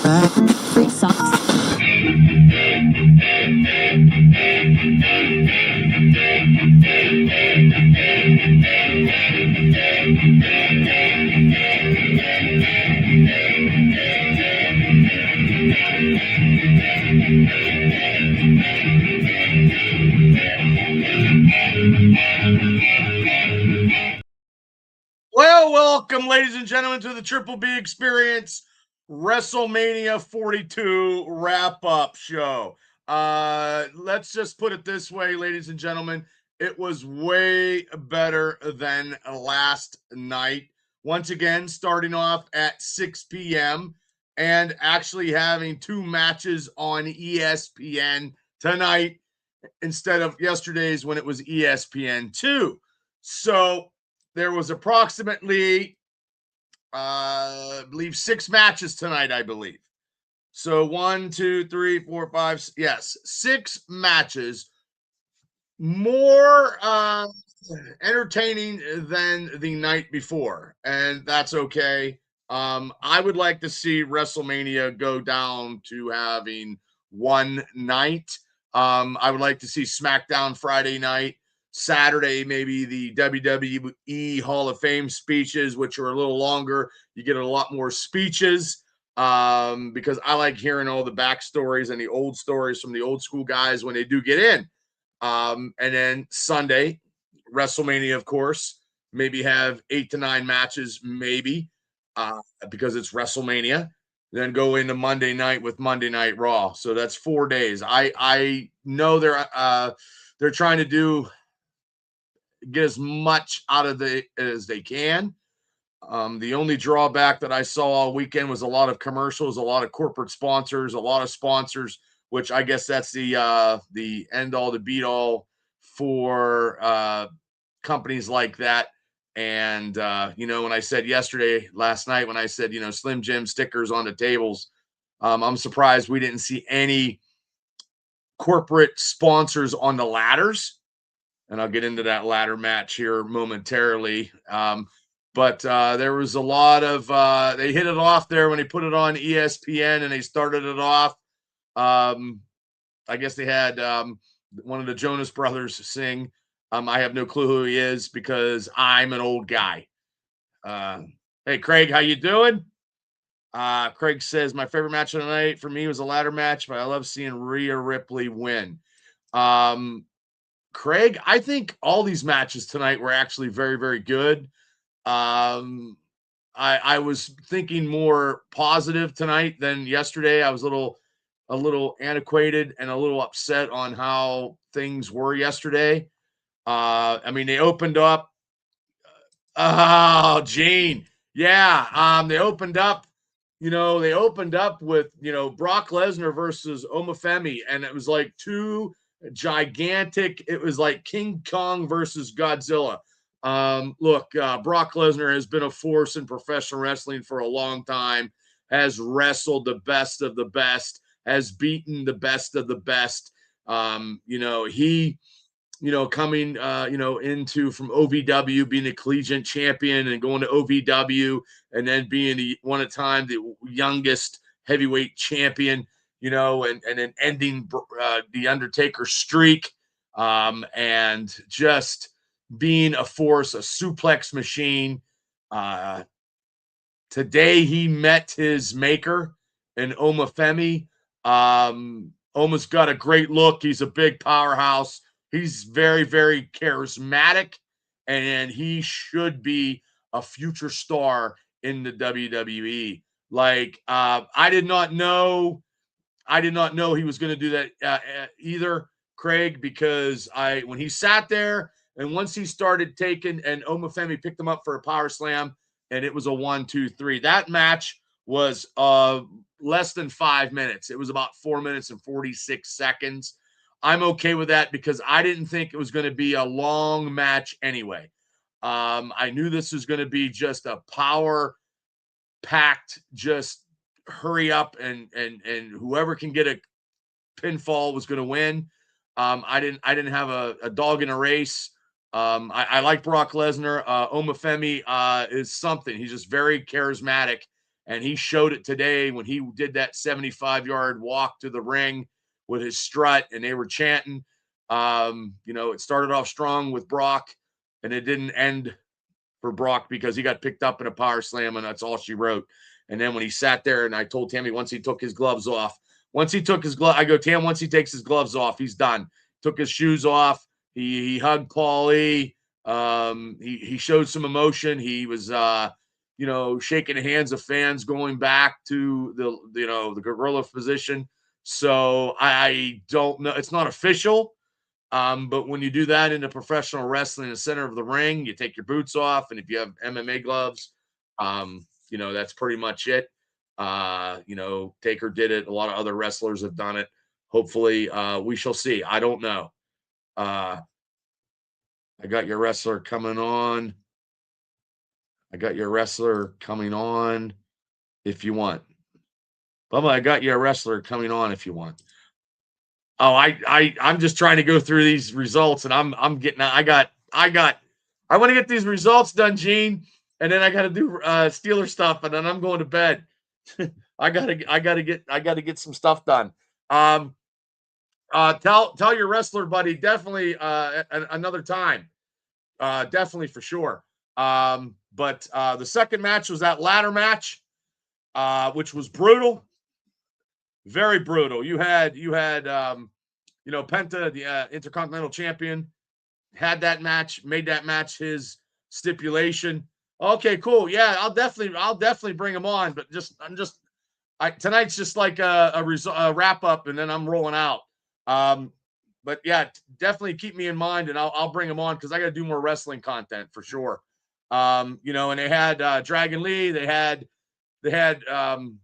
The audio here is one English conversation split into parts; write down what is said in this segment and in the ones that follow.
Free socks. Well, welcome, ladies and gentlemen, to the Triple B Experience WrestleMania 42 wrap-up show. Let's just put it this way, ladies and gentlemen. It was way better than last night. Once again, starting off at 6 p.m. and actually having two matches on ESPN tonight instead of yesterday's when it was ESPN2. So there was approximately, I believe, 6 matches tonight, I believe. So 1, 2, 3, 4, 5, yes, 6 matches. More entertaining than the night before, and that's okay. I would like to see WrestleMania go down to having one night. I would like to see SmackDown Friday night, Saturday, maybe the WWE Hall of Fame speeches, which are a little longer. You get a lot more speeches because I like hearing all the backstories and the old stories from the old school guys when they do get in. And then Sunday, WrestleMania, of course, maybe have 8 to 9 matches, maybe, because it's WrestleMania. Then go into Monday night with Monday Night Raw. So that's 4 days. I know they're trying to get as much out of it as they can. The only drawback that I saw all weekend was a lot of commercials, a lot of corporate sponsors, a lot of sponsors, which I guess that's the end all, the beat all for companies like that. And when I said last night, when I said Slim Jim stickers on the tables, I'm surprised we didn't see any corporate sponsors on the ladders. And I'll get into that ladder match here momentarily. But there was a lot of they hit it off there when they put it on ESPN and they started it off. I guess they had one of the Jonas Brothers sing. I have no clue who he is because I'm an old guy. Hey, Craig, how you doing? Craig says, my favorite match of the night for me was a ladder match, but I love seeing Rhea Ripley win. Craig, I think all these matches tonight were actually very, very good. I was thinking more positive tonight than yesterday. I was a little antiquated and a little upset on how things were yesterday. I mean, they opened up. Oh, Gene. Yeah. They opened up, with, Brock Lesnar versus Omafemi. And it was like two gigantic, it was like King Kong versus Godzilla. Look, Brock Lesnar has been a force in professional wrestling for a long time, has wrestled the best of the best, has beaten the best of the best. He coming, into from OVW, being a collegiate champion and going to OVW and then being one at a time the youngest heavyweight champion, and then ending the Undertaker streak, and just being a force, a suplex machine. Today he met his maker in Omafemi. Oma's got a great look. He's a big powerhouse. He's very, very charismatic, and he should be a future star in the WWE. Like, I did not know he was going to do that either, Craig, because when he sat there and once he started taking, and Omafemi picked him up for a power slam, and it was a 1, 2, 3. That match was less than 5 minutes. It was about 4 minutes and 46 seconds. I'm okay with that because I didn't think it was going to be a long match anyway. I knew this was going to be just a power packed, just hurry up and whoever can get a pinfall was going to win. I didn't have a dog in a race. I like Brock Lesnar. Omafemi is something. He's just very charismatic, And he showed it today when he did that 75-yard walk to the ring with his strut, and they were chanting. It started off strong with Brock, and it didn't end for Brock because he got picked up in a power slam, and that's all she wrote. And then when he sat there, and I told Tammy once he took his gloves off, I go, Tam, once he takes his gloves off, he's done. Took his shoes off. He hugged Paulie. He showed some emotion. He was shaking the hands of fans going back to the gorilla position. So I don't know. It's not official. But when you do that in a professional wrestling in the center of the ring, you take your boots off, and if you have MMA gloves, that's pretty much it. Taker did it. A lot of other wrestlers have done it. Hopefully, we shall see. I don't know. I got your wrestler coming on. If you want. Bubba, I got you a wrestler coming on if you want. Oh, I'm just trying to go through these results, and I'm getting. I want to get these results done, Gene, and then I got to do Steeler stuff, and then I'm going to bed. I gotta get some stuff done. Tell your wrestler buddy definitely another time. Definitely for sure. But the second match was that ladder match, which was brutal. Very brutal. You had Penta, the Intercontinental Champion, had that match, made that match his stipulation. Okay, cool. Yeah, I'll definitely bring him on, but tonight's just like a wrap up, and then I'm rolling out. But yeah, definitely keep me in mind, and I'll bring him on because I got to do more wrestling content for sure. And they had Dragon Lee, they had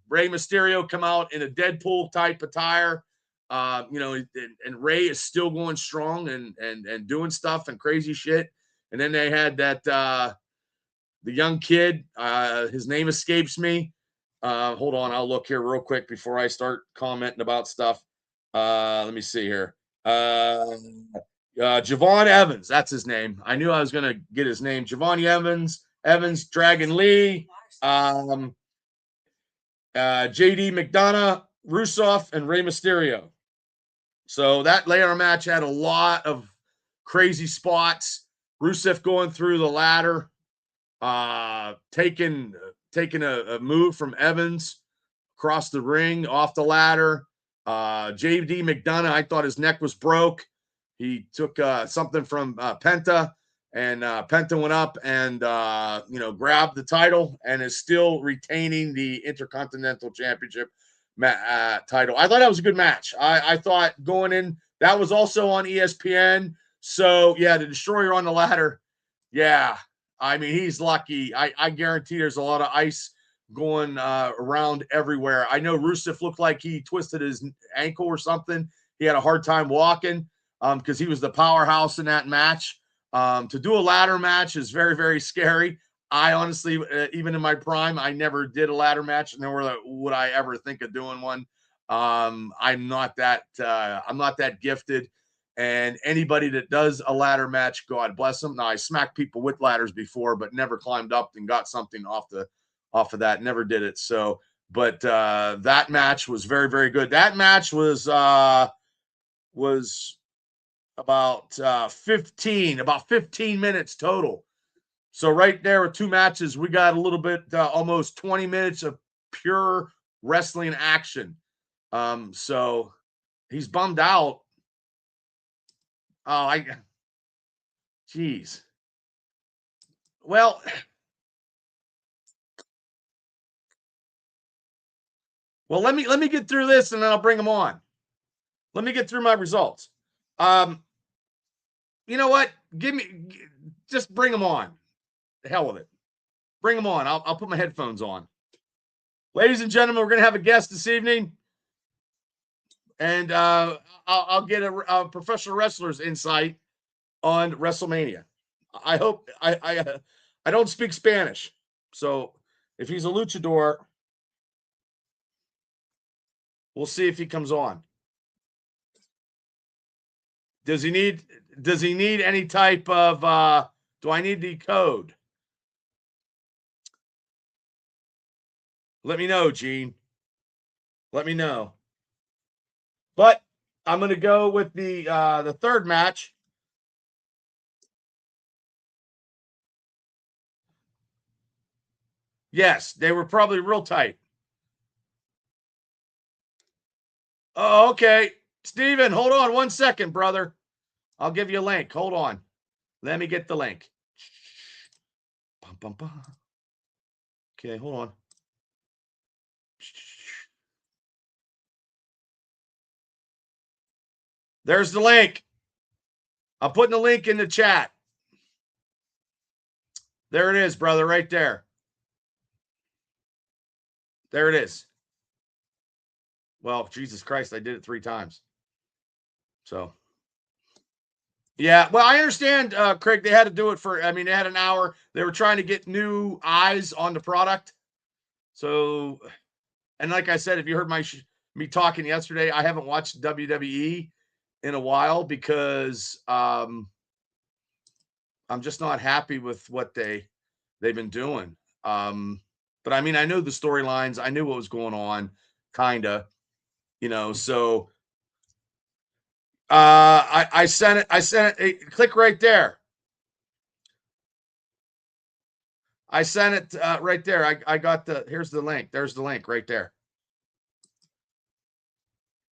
Rey Mysterio come out in a Deadpool type attire. And Rey is still going strong and doing stuff and crazy shit. And then they had that the young kid, his name escapes me. Hold on, I'll look here real quick before I start commenting about stuff. Let me see here. Javon Evans, that's his name. I knew I was gonna get his name. Javon Evans, Dragon Lee, JD McDonough, Rusev, and Rey Mysterio. So that ladder match had a lot of crazy spots. Rusev going through the ladder, taking a move from Evans across the ring, off the ladder. JD McDonough, I thought his neck was broke. He took something from Penta, and Penta went up and grabbed the title and is still retaining the Intercontinental Championship title. I thought that was a good match. I thought going in, that was also on ESPN. So yeah, the Destroyer on the ladder. Yeah, I mean, he's lucky. I guarantee there's a lot of ice going around everywhere. I know Rusev looked like he twisted his ankle or something. He had a hard time walking because he was the powerhouse in that match. To do a ladder match is very, very scary. I honestly, even in my prime, I never did a ladder match, nor would I ever think of doing one. I'm not that gifted. And anybody that does a ladder match, God bless them. Now, I smacked people with ladders before, but never climbed up and got something off of that. Never did it. So, but that match was very, very good. That match was about 15 minutes total. So right there with two matches, we got a little bit, almost 20 minutes of pure wrestling action. So he's bummed out. Oh, geez. Well, let me get through this and then I'll bring him on. Let me get through my results. You know what? Just bring him on. The hell with it. Bring him on. I'll put my headphones on. Ladies and gentlemen, we're going to have a guest this evening. And I'll get a professional wrestler's insight on WrestleMania. I hope I don't speak Spanish. So if he's a luchador, we'll see if he comes on. Does he need any type of do I need the code? Let me know, Gene. Let me know. But I'm going to go with the third match. Yes, they were probably real tight. Oh, okay. Steven, hold on 1 second, brother. I'll give you a link. Hold on. Let me get the link. Bum, bum, bum. Okay, hold on. There's the link. I'm putting the link in the chat. There it is, brother, right there. There it is. Well, Jesus Christ, I did it 3 times. So, yeah. Well, I understand, Craig, they had to do it for, I mean, they had an hour. They were trying to get new eyes on the product. So, and like I said, if you heard me talking yesterday, I haven't watched WWE in a while because I'm just not happy with what they've been doing. But I mean, I know the storylines. I knew what was going on, kinda, so I sent it. I sent it. Hey, click right there. I sent it right there. I got here's the link. There's the link right there.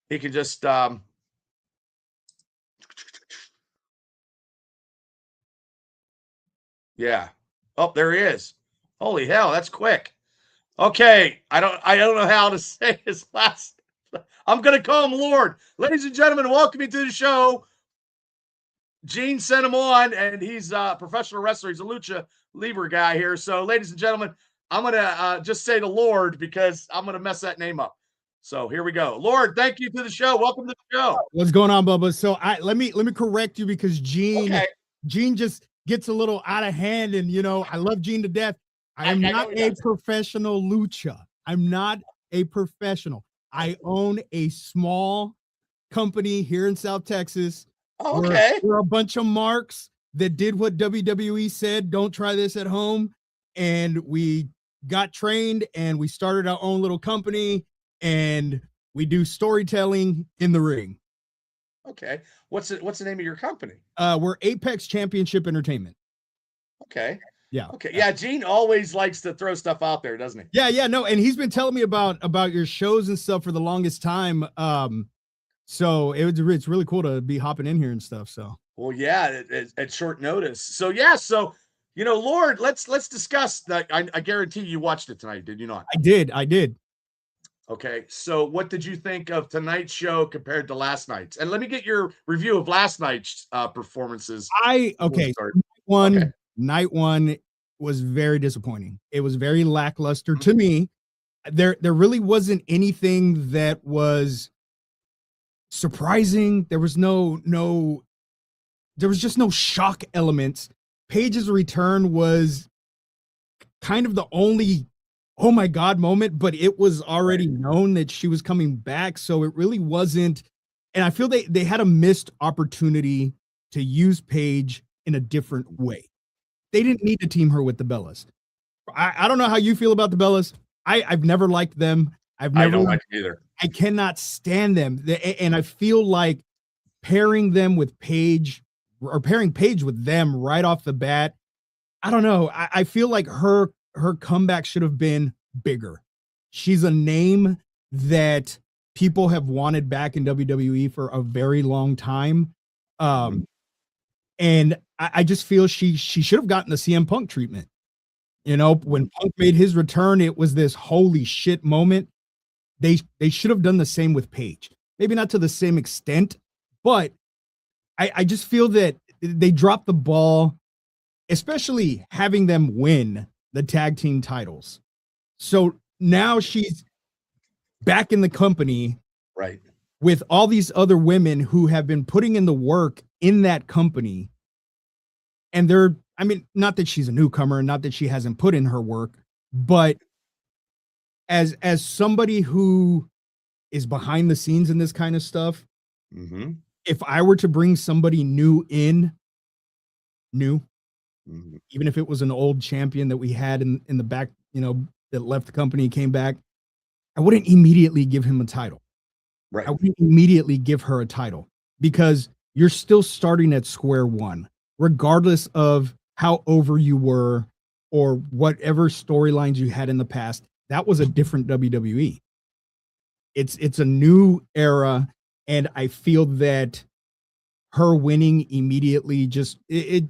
He can just yeah. Oh, there he is. Holy hell, that's quick. Okay, I don't know how to say his last. I'm gonna call him Lord. Ladies and gentlemen, welcome to the show. Gene sent him on, and he's a professional wrestler. He's a lucha libre guy here. So, ladies and gentlemen, I'm gonna just say the Lord because I'm gonna mess that name up. So here we go. Lord, thank you to the show. Welcome to the show. What's going on, Bubba? So let me correct you because Okay. Gene just gets a little out of hand, and I love Gene to death. I am not a professional lucha. I'm not a professional. I own a small company here in South Texas. Okay. We're a bunch of marks that did what WWE said, don't try this at home. And we got trained and we started our own little company and we do storytelling in the ring. Okay. What's the name of your company? We're Apex Championship Entertainment. Okay. Yeah. Okay. Yeah. Gene always likes to throw stuff out there, doesn't he? Yeah. No. And he's been telling me about your shows and stuff for the longest time. So it's really cool to be hopping in here and stuff. So, well, yeah, at short notice. So, yeah. So, Lord, let's discuss that. I guarantee you watched it tonight. Did you not? I did. Okay. So what did you think of tonight's show compared to last night's? And let me get your review of last night's performances. Night one was very disappointing. It was very lackluster to me. There really wasn't anything that was surprising. There was there was just no shock elements. Paige's return was kind of the only oh my God moment, but it was already known that she was coming back. So it really wasn't. And I feel they had a missed opportunity to use Paige in a different way. They didn't need to team her with the Bellas. I don't know how you feel about the Bellas. I've never liked them. I don't like them either. I cannot stand them. And I feel like pairing them with Paige or pairing Paige with them right off the bat. I don't know. I feel like her comeback should have been bigger. She's a name that people have wanted back in WWE for a very long time. And I just feel she should have gotten the CM Punk treatment. When Punk made his return, it was this holy shit moment. They should have done the same with Paige. Maybe not to the same extent, but I just feel that they dropped the ball, especially having them win the tag team titles. So now she's back in the company, right, with all these other women who have been putting in the work in that company. And not that she's a newcomer, not that she hasn't put in her work, but as somebody who is behind the scenes in this kind of stuff, if I were to bring somebody new, even if it was an old champion that we had in the back, that left the company, came back, I wouldn't immediately give him a title. I Right. wouldn't immediately give her a title because you're still starting at square one, regardless of how over you were or whatever storylines you had in the past. That was a different WWE. It's a new era, and I feel that her winning immediately just it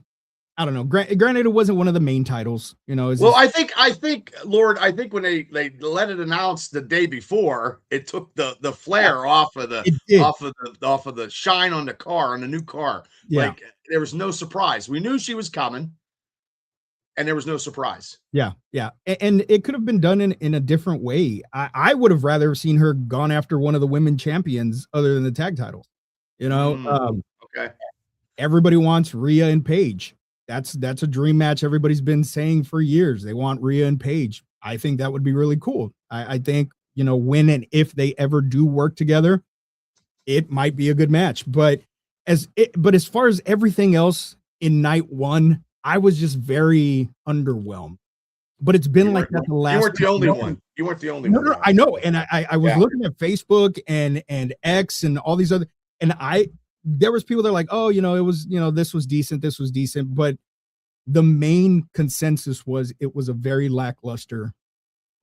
I don't know. Granted, it wasn't one of the main titles, it's Well, just I think, Lord, I think when they let it announce the day before, it took the yeah, flare off of the it did. shine on the car, on the new car. Yeah. Like there was no surprise. We knew she was coming, and there was no surprise. Yeah, yeah, and it could have been done in a different way. I would have rather seen her gone after one of the women champions other than the tag titles. You know, Mm, okay. everybody wants Rhea and Paige. That's a dream match everybody's been saying for years. They want Rhea and Paige. I think that would be really cool. I think, when and if they ever do work together, it might be a good match. But as far as everything else in night one, I was just very underwhelmed. But it's been You like weren't that the you last weren't the only one. You weren't the only No, one no, though. I know, and I was Yeah. looking at Facebook and X and all these other, and there was people that are like, oh, this was decent, but the main consensus was it was a very lackluster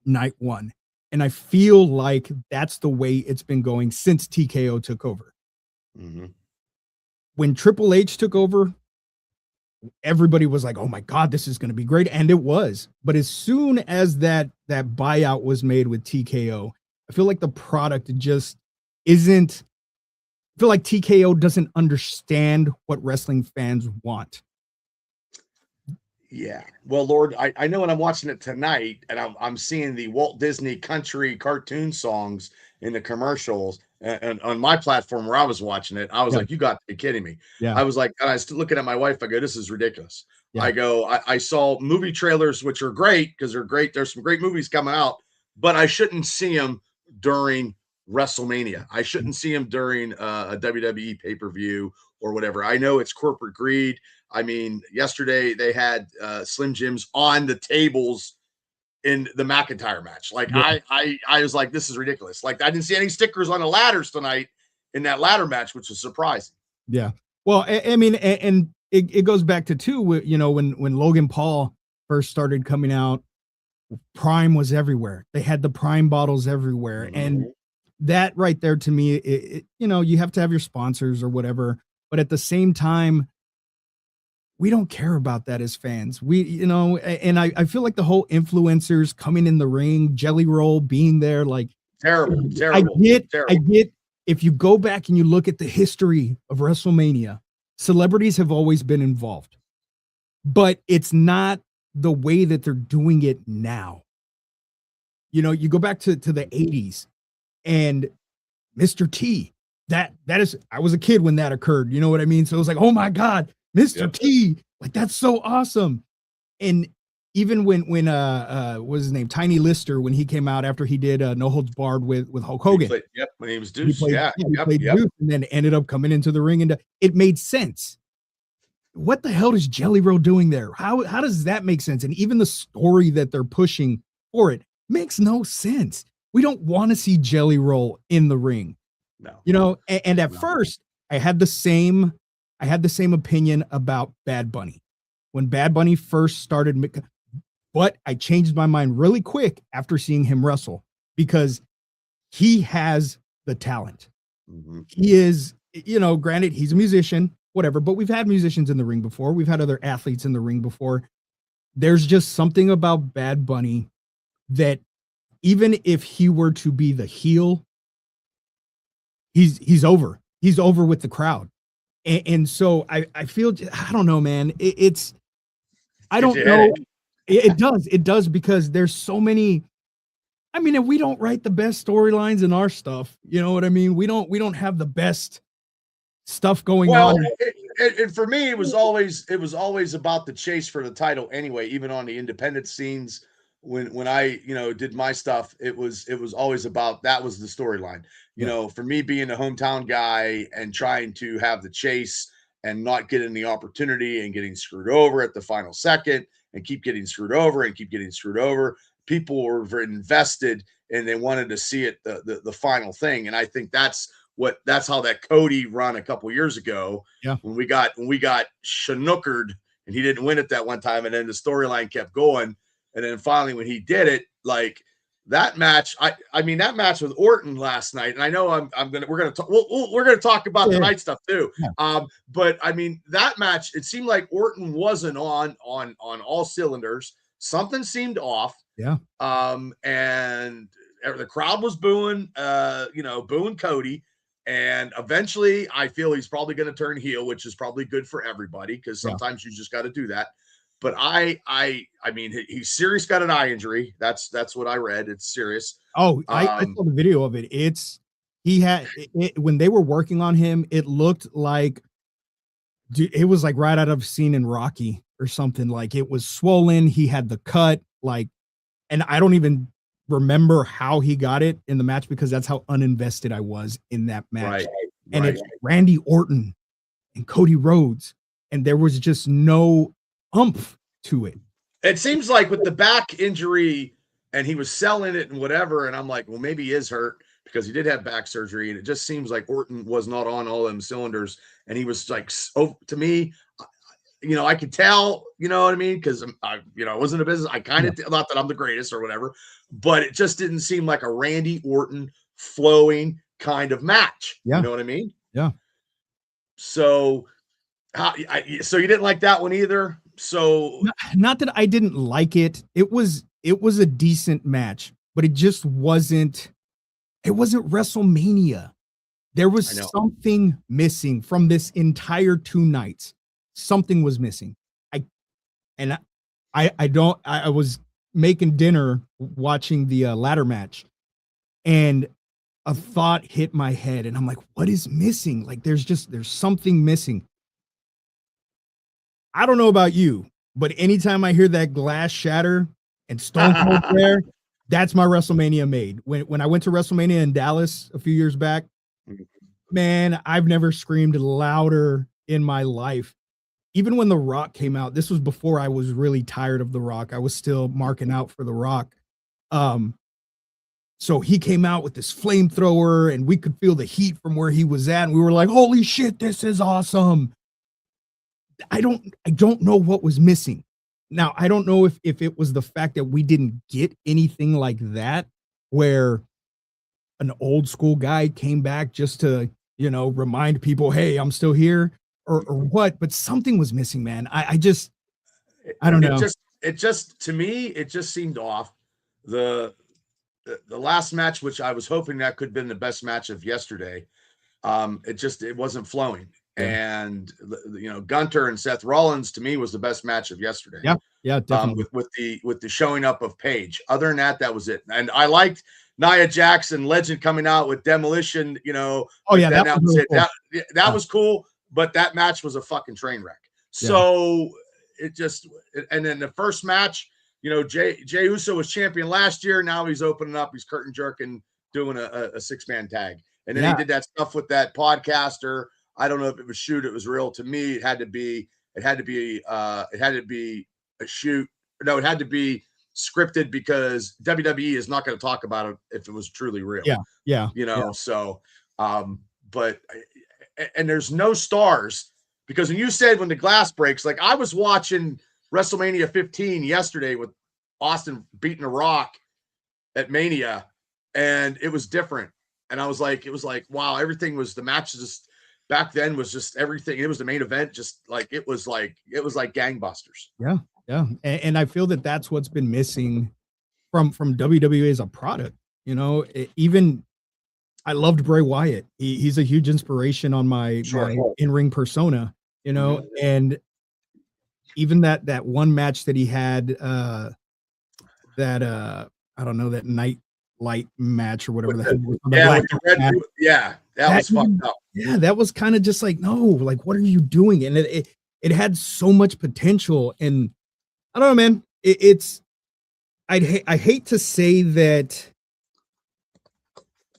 night one, and I feel like that's the way it's been going since TKO took over. Mhm. When Triple H took over, everybody was like, "Oh my god, this is going to be great," and it was. But as soon as that buyout was made with TKO, I feel like the product just isn't. I feel like TKO doesn't understand what wrestling fans want. Yeah. Well, Lord, I know when I'm watching it tonight and I'm seeing the Walt Disney country cartoon songs in the commercials and on my platform where I was watching it, I was Yeah, like, you got to be kidding me. yeah, I was like, and I was looking at my wife, I go, this is ridiculous. yeah, I go, I saw movie trailers, which are great because they're great. There's some great movies coming out, but I shouldn't see them during WrestleMania. I shouldn't see them during a WWE pay-per-view or whatever. I know it's corporate greed. I mean, yesterday they had Slim Jims on the tables in the McIntyre match. Like yeah, I was like, this is ridiculous. Like I didn't see any stickers on the ladders tonight in that ladder match, which was surprising. yeah. Well, I mean, and it goes back to too, when Logan Paul first started coming out, Prime was everywhere. They had the Prime bottles everywhere, and Mhm. that right there to me, you have to have your sponsors or whatever, but at the same time, we don't care about that as fans. And I feel like the whole influencers coming in the ring, Jelly Roll being there, like Terrible, I terrible, get, I terrible. get. If you go back and you look at the history of WrestleMania, celebrities have always been involved, but it's not the way that they're doing it now. You go back to the 80s and Mr. T. That is, I was a kid when that occurred. You know what I mean? So it was like, oh my God, Mr. Yep. T, like that's so awesome. And even when what was his name? Tiny Lister, when he came out after he did No Holds Barred with Hulk He Hogan. played, yep, my name is Deuce. Yeah, He yep, played yep. Zeus and then ended up coming into the ring, and it made sense. What the hell is Jelly Roll doing there? How does that make sense? And even the story that they're pushing for it makes no sense. We don't want to see Jelly Roll in the ring. No, And at no. first I had the same opinion about Bad Bunny. When Bad Bunny first started, but I changed my mind really quick after seeing him wrestle because he has the talent. Mhm. He is, granted, he's a musician, whatever, but we've had musicians in the ring before. We've had other athletes in the ring before. There's just something about Bad Bunny that even if he were to be the heel, he's over. He's over with the crowd. And so I feel, I don't know, man. I Gives don't you a know. headache. It does because there's so many. I mean, if we don't write the best storylines in our stuff, you know what I mean? We don't have the best stuff going on. Well, and for me, it was always about the chase for the title anyway. Even on the independent scenes, when I did my stuff, it was always about that was the storyline. Yeah. For me being a hometown guy and trying to have the chase and not getting the opportunity and getting screwed over at the final second and keep getting screwed over and keep getting screwed over. People were very invested and they wanted to see it the final thing. And I think that's how that Cody run a couple years ago, Yeah. when we got shnookered and he didn't win it that one time, and then the storyline kept going, and then finally when he did it, like that match, I mean that match with Orton last night, and I know we're gonna talk about tonight's stuff too. Yeah. But I mean that match, it seemed like Orton wasn't on all cylinders. Something seemed off. Yeah. And the crowd was booing, booing Cody. And eventually, I feel he's probably going to turn heel, which is probably good for everybody because sometimes you just got to do that. But I mean, he's serious, got an eye injury. That's what I read. It's serious. Oh, I saw the video of it. He had when they were working on him, it looked like, dude, it was like right out of a scene in Rocky or something. Like it was swollen. He had the cut, like, and I don't even remember how he got it in the match because that's how uninvested I was in that match. Right, and it's Randy Orton and Cody Rhodes, and there was just no umph to it. It seems like with the back injury, and he was selling it and whatever, and I'm like, well, maybe he is hurt because he did have back surgery, and it just seems like Orton was not on all them cylinders, and he was like, to me, I could tell, you know what I mean? Because I wasn't a business. I kind of thought that I'm the greatest or whatever, but it just didn't seem like a Randy Orton flowing kind of match. Yeah. You know what I mean? Yeah. So, so you didn't like that one either? So not that I didn't like it. It was a decent match, but it just wasn't. It wasn't WrestleMania. There was something missing from this entire 2 nights. Something was missing. I was making dinner watching the ladder match, and a thought hit my head, and I'm like, what is missing? Like there's something missing. I don't know about you, but anytime I hear that glass shatter and Stone Cold there, that's my WrestleMania made. When I went to WrestleMania in Dallas a few years back, man, I've never screamed louder in my life. Even when The Rock came out, this was before I was really tired of The Rock. I was still marking out for The Rock. So he came out with this flamethrower, and we could feel the heat from where he was at, and we were like, holy shit, this is awesome. I don't know what was missing. Now, I don't know if it was the fact that we didn't get anything like that, where an old school guy came back just to, remind people, hey, I'm still here, or what, but something was missing, man. I don't know. To me, it just seemed off. The last match, which I was hoping that could have been the best match of yesterday, it wasn't flowing. Yeah. And Gunter and Seth Rollins to me was the best match of yesterday. Yeah, definitely. With the showing up of Paige. Other than that was it. And I liked Nia Jackson, Legend, coming out with Demolition. Oh yeah, that was really cool. That was cool. But that match was a fucking train wreck. So and then the first match, Jay Uso was champion last year. Now he's opening up. He's curtain jerking, doing a 6-man tag. And then he did that stuff with that podcaster. I don't know if it was shoot, it was real. To me, it had to be a shoot. No, it had to be scripted because WWE is not going to talk about it if it was truly real. Yeah. So, but there's no stars, because when you said when the glass breaks, like I was watching WrestleMania 15 yesterday with Austin beating The Rock at Mania, and it was different. And it was like, wow, everything was, the match just back then was just everything. It was the main event, just like it was like gangbusters. Yeah. And I feel that that's what's been missing from WWE as a product. Even I loved Bray Wyatt. He's a huge inspiration on my in-ring persona, and even that one match that he had, I don't know, that night light match or whatever that was fucked up. Yeah, that was kind of just like, no, like, what are you doing? And it had so much potential, and I don't know, man. I hate to say that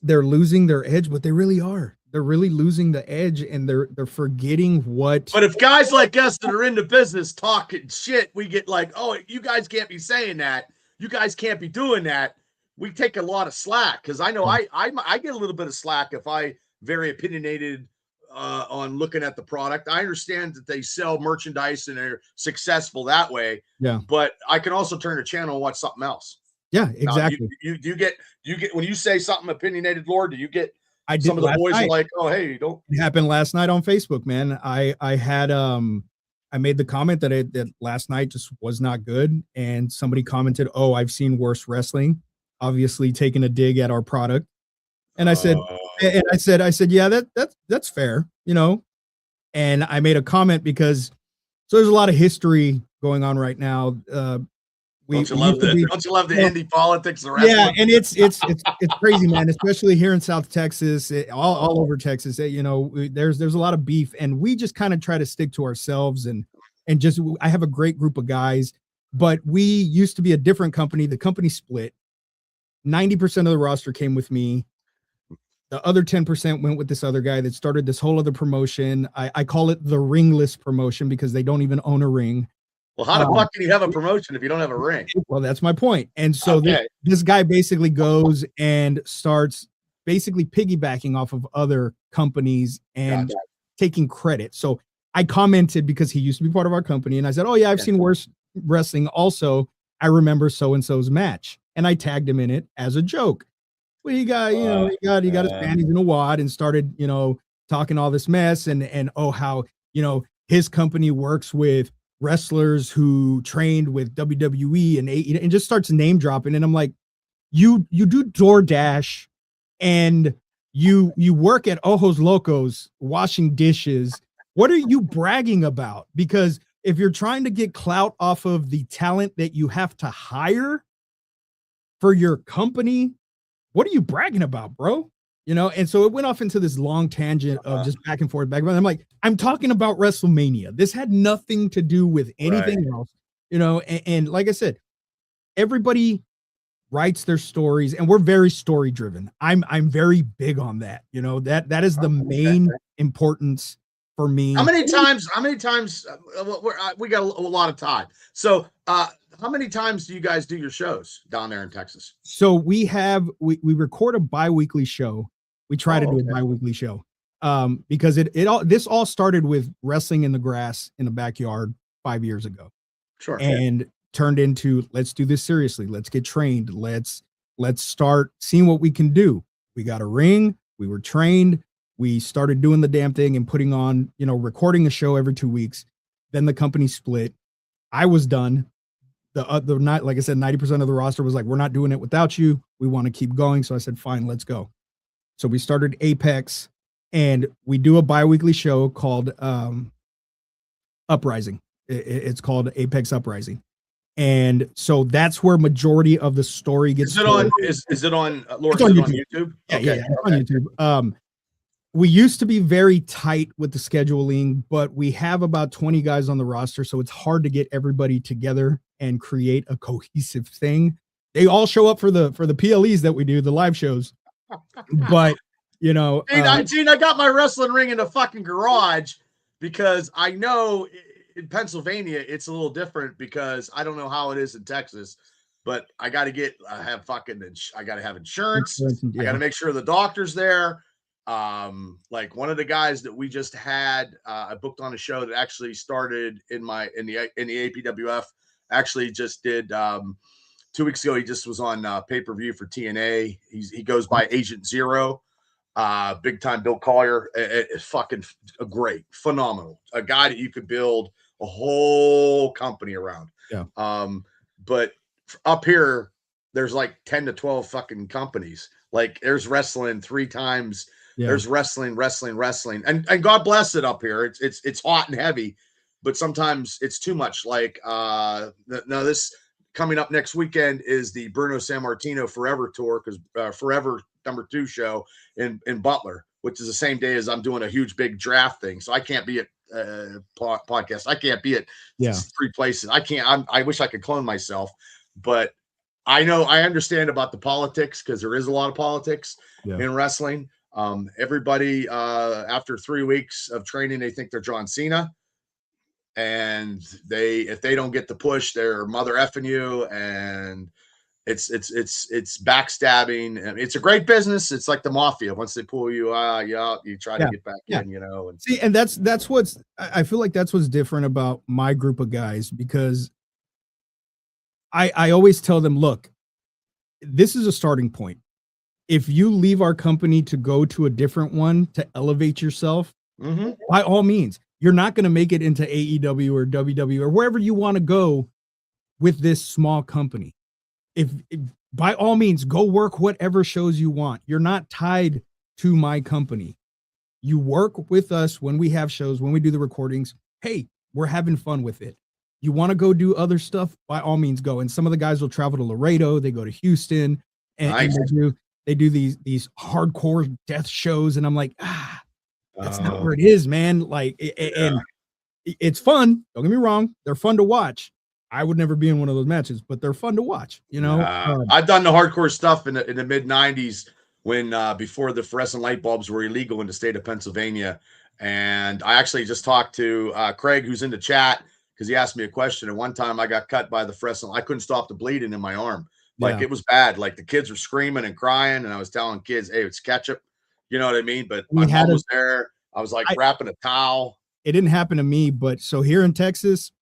they're losing their edge, but they really are. They're really losing the edge, and they're forgetting what. But if guys like us that are in the business talking shit, we get like, oh, you guys can't be saying that. You guys can't be doing that. we take a lot of slack because I know Yeah. I get a little bit of slack if I very opinionated on looking at the product. I understand that they sell merchandise and they're successful that way, Yeah. but I can also turn the channel and watch something else. Yeah, Now, exactly. you get when you say something opinionated, Lord, do you get I some did of the last boys are night. like, oh hey, don't It happened last night on Facebook, man. I had I made the comment that last night just was not good, and somebody commented, "Oh, I've seen worse wrestling," obviously taking a dig at our product. And I said, uh, I said, yeah, that's fair, you know. And I made a comment because so there's a lot of history going on right now. We used to be, don't you love the well, indie politics of yeah, wrestling? and it's crazy, man, especially here in South Texas, all over Texas. You know, there's a lot of beef, and we just kind of try to stick to ourselves and just I have a great group of guys, but we used to be a different company. The company split. 90% of the roster came with me. The other 10% went with this other guy that started this whole other promotion. I call it the ringless promotion because they don't even own a ring. Well, how the Um, fuck can you have a promotion if you don't have a ring? well, that's my point. And so Okay, this guy basically goes and starts basically piggybacking off of other companies and gotcha. taking credit. So I commented because he used to be part of our company, and I said, "Oh yeah, I've Yeah. seen worse wrestling. Also, I remember so and so's match," and I tagged him in it as a joke. Well, he got, you know, he got his panties in a wad and started, you know, talking all this mess and oh how, you know, his company works with wrestlers who trained with WWE and and just starts name dropping. And I'm like, you do DoorDash and you work at Ojos Locos washing dishes. What are you bragging about? Because if you're trying to get clout off of the talent that you have to hire for your company, what are you bragging about, bro? You know, and so it went off into this long tangent of just back and forth, back and forth. I'm like, I'm talking about WrestleMania. This had nothing to do with Right. anything else, you know. And like I said, everybody writes their stories, and we're very story driven. I'm very big on that. You know that is the Okay. main importance for How me. many times? How many times? We got a lot of time. So, how many times do you guys do your shows down there in Texas? So we record a bi-weekly show. We try to Oh, do a okay. bi-weekly show. Because it all this all started with wrestling in the grass in the backyard 5 years ago Sure. and turned into let's do this seriously. Let's get trained. Let's start seeing what we can do. We got a ring, we were trained, we started doing the damn thing and putting on, you know, recording a show every 2 weeks. Then the company split. I was done. The night, like I said, 90% of the roster was like, we're not doing it without you. We want to keep going. So I said, fine, let's go. So we started Apex and we do a bi-weekly show called Uprising. It's called Apex Uprising. And so that's where majority of the story gets Is it told. on? Is it on? Lord, It's is on it on YouTube. YouTube? Yeah, Okay. it's on Okay. YouTube. We used to be very tight with the scheduling, but we have about 20 guys on the roster, so it's hard to get everybody together and create a cohesive thing. They all show up for the PLEs that we do, the live shows, but you know, Gene, I got my wrestling ring in the fucking garage because I know in Pennsylvania it's a little different because I don't know how it is in Texas, but I got to I got to have insurance. I got yeah, to make sure the doctor's there. Like one of the guys that we just had, I booked on a show that actually started in the APWF. Actually, just did 2 weeks ago. He just was on pay-per-view for TNA. He goes by Agent Zero. Big time Bill Collier, fucking great, phenomenal, a guy that you could build a whole company around. yeah, But up here, there's like 10 to 12 fucking companies. Like there's wrestling 3 times. yeah, There's wrestling, and God bless it up here. It's hot and heavy, but sometimes it's too much. Like no, this coming up next weekend is the Bruno Sammartino Forever Tour because Forever #2 show in Butler, which is the same day as I'm doing a huge big draft thing. So I can't be at podcast. I can't be at yeah, 3 places. I can't. I wish I could clone myself, but I understand about the politics because there is a lot of politics yeah, in wrestling. Everybody after 3 weeks of training, they think they're John Cena, and if they don't get the push, they're mother effing you, and it's backstabbing, and it's a great business. It's like the mafia. Once they pull you out, you try to Yeah. get back Yeah. in, and See, and that's what's I feel like that's what's different about my group of guys, because I always tell them, look, this is a starting point. If you leave our company to go to a different one to elevate yourself, by all means, you're not going to make it into AEW or WWE or wherever you want to go with this small company. If by all means, go work whatever shows you want. You're not tied to my company. You work with us when we have shows, when we do the recordings. Hey, we're having fun with it. You want to go do other stuff? By all means, go. And some of the guys will travel to Laredo. They go to Houston, and nice. they do these hardcore death shows. And I'm like, that's not Oh, where it is, man. Like, and it's fun. Don't get me wrong; they're fun to watch. I would never be in one of those matches, but they're fun to watch. I've done the hardcore stuff in the mid '90s when before the fluorescent light bulbs were illegal in the state of Pennsylvania, and I actually just talked to Craig, who's in the chat, because he asked me a question. And one time I got cut by the fluorescent. I couldn't stop the bleeding in my arm. Like, Yeah. it was bad. Like, the kids were screaming and crying, and I was telling kids, "Hey, it's ketchup." You know what I mean? But We my had mom a- was there. I was like I- wrapping a towel. It didn't happen to me, but so here in Texas,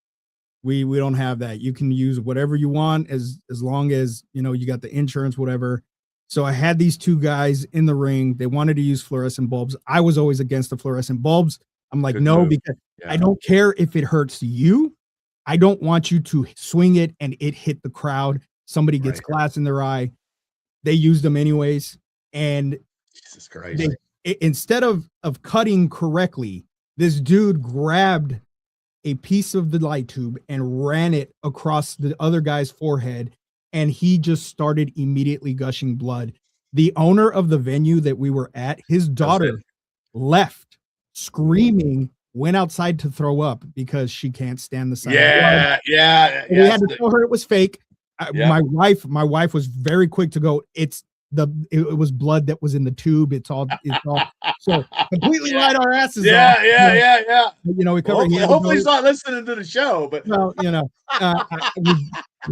we don't have that. You can use whatever you want as long as you got the insurance, whatever. So I had these two guys in the ring. They wanted to use fluorescent bulbs. I was always against the fluorescent bulbs. I'm like, Good no, move. because Yeah. I don't care if it hurts you. I don't want you to swing it and it hit the crowd. Somebody gets Right. glass in their eye. They used them anyways. And Jesus Christ. instead of cutting correctly, this dude grabbed a piece of the light tube and ran it across the other guy's forehead, and he just started immediately gushing blood. The owner of the venue that we were at, his daughter left screaming, went outside to throw up because she can't stand the sight of blood. Yeah. We had to tell her it was fake. Yeah. My wife was very quick to go, it was blood that was in the tube. It's all so completely lied our asses off. Yeah. We covered. Hopefully he's not listening to the show, but Well,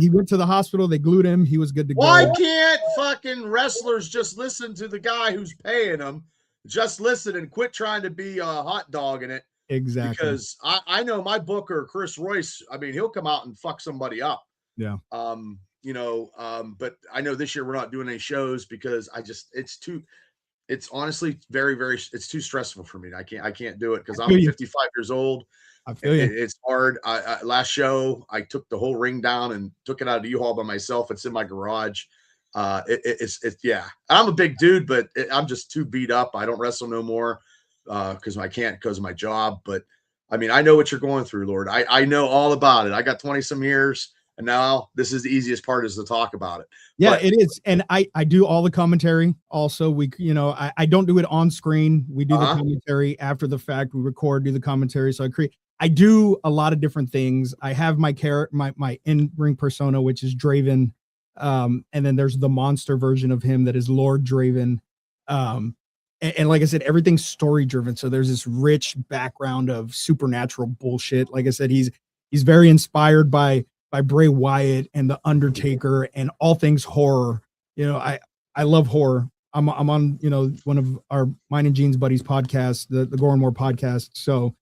he went to the hospital. They glued him. He was good to go. why can't fucking wrestlers just listen to the guy who's paying them? Just listen and quit trying to be a hot dog in it. Exactly. Because I know my booker, Chris Royce, I mean, he'll come out and fuck somebody up. Yeah. But I know this year we're not doing any shows because it's honestly very, very, it's too stressful for me. I can't do it because I'm 55 years old. I feel you. It's hard. Last show, I took the whole ring down and took it out of the U-Haul by myself. It's in my garage. Yeah. I'm a big dude, but I'm just too beat up. I don't wrestle no more because I can't because of my job. But I mean, I know what you're going through, Lord. I know all about it. I got 20 some years. And now this is the easiest part is to talk about it. Yeah, it is. And I do all the commentary. Also, I don't do it on screen. We do the commentary after the fact. We record, do the commentary. So I do a lot of different things. I have my in-ring persona, which is Draven. And then there's the monster version of him that is Lord Draven. And like I said, everything's story driven. So there's this rich background of supernatural bullshit. Like I said, he's very inspired by Bray Wyatt and The Undertaker and all things horror. I love horror. I'm on, one of mine and Gene's buddies podcast, the Gore and More podcast. So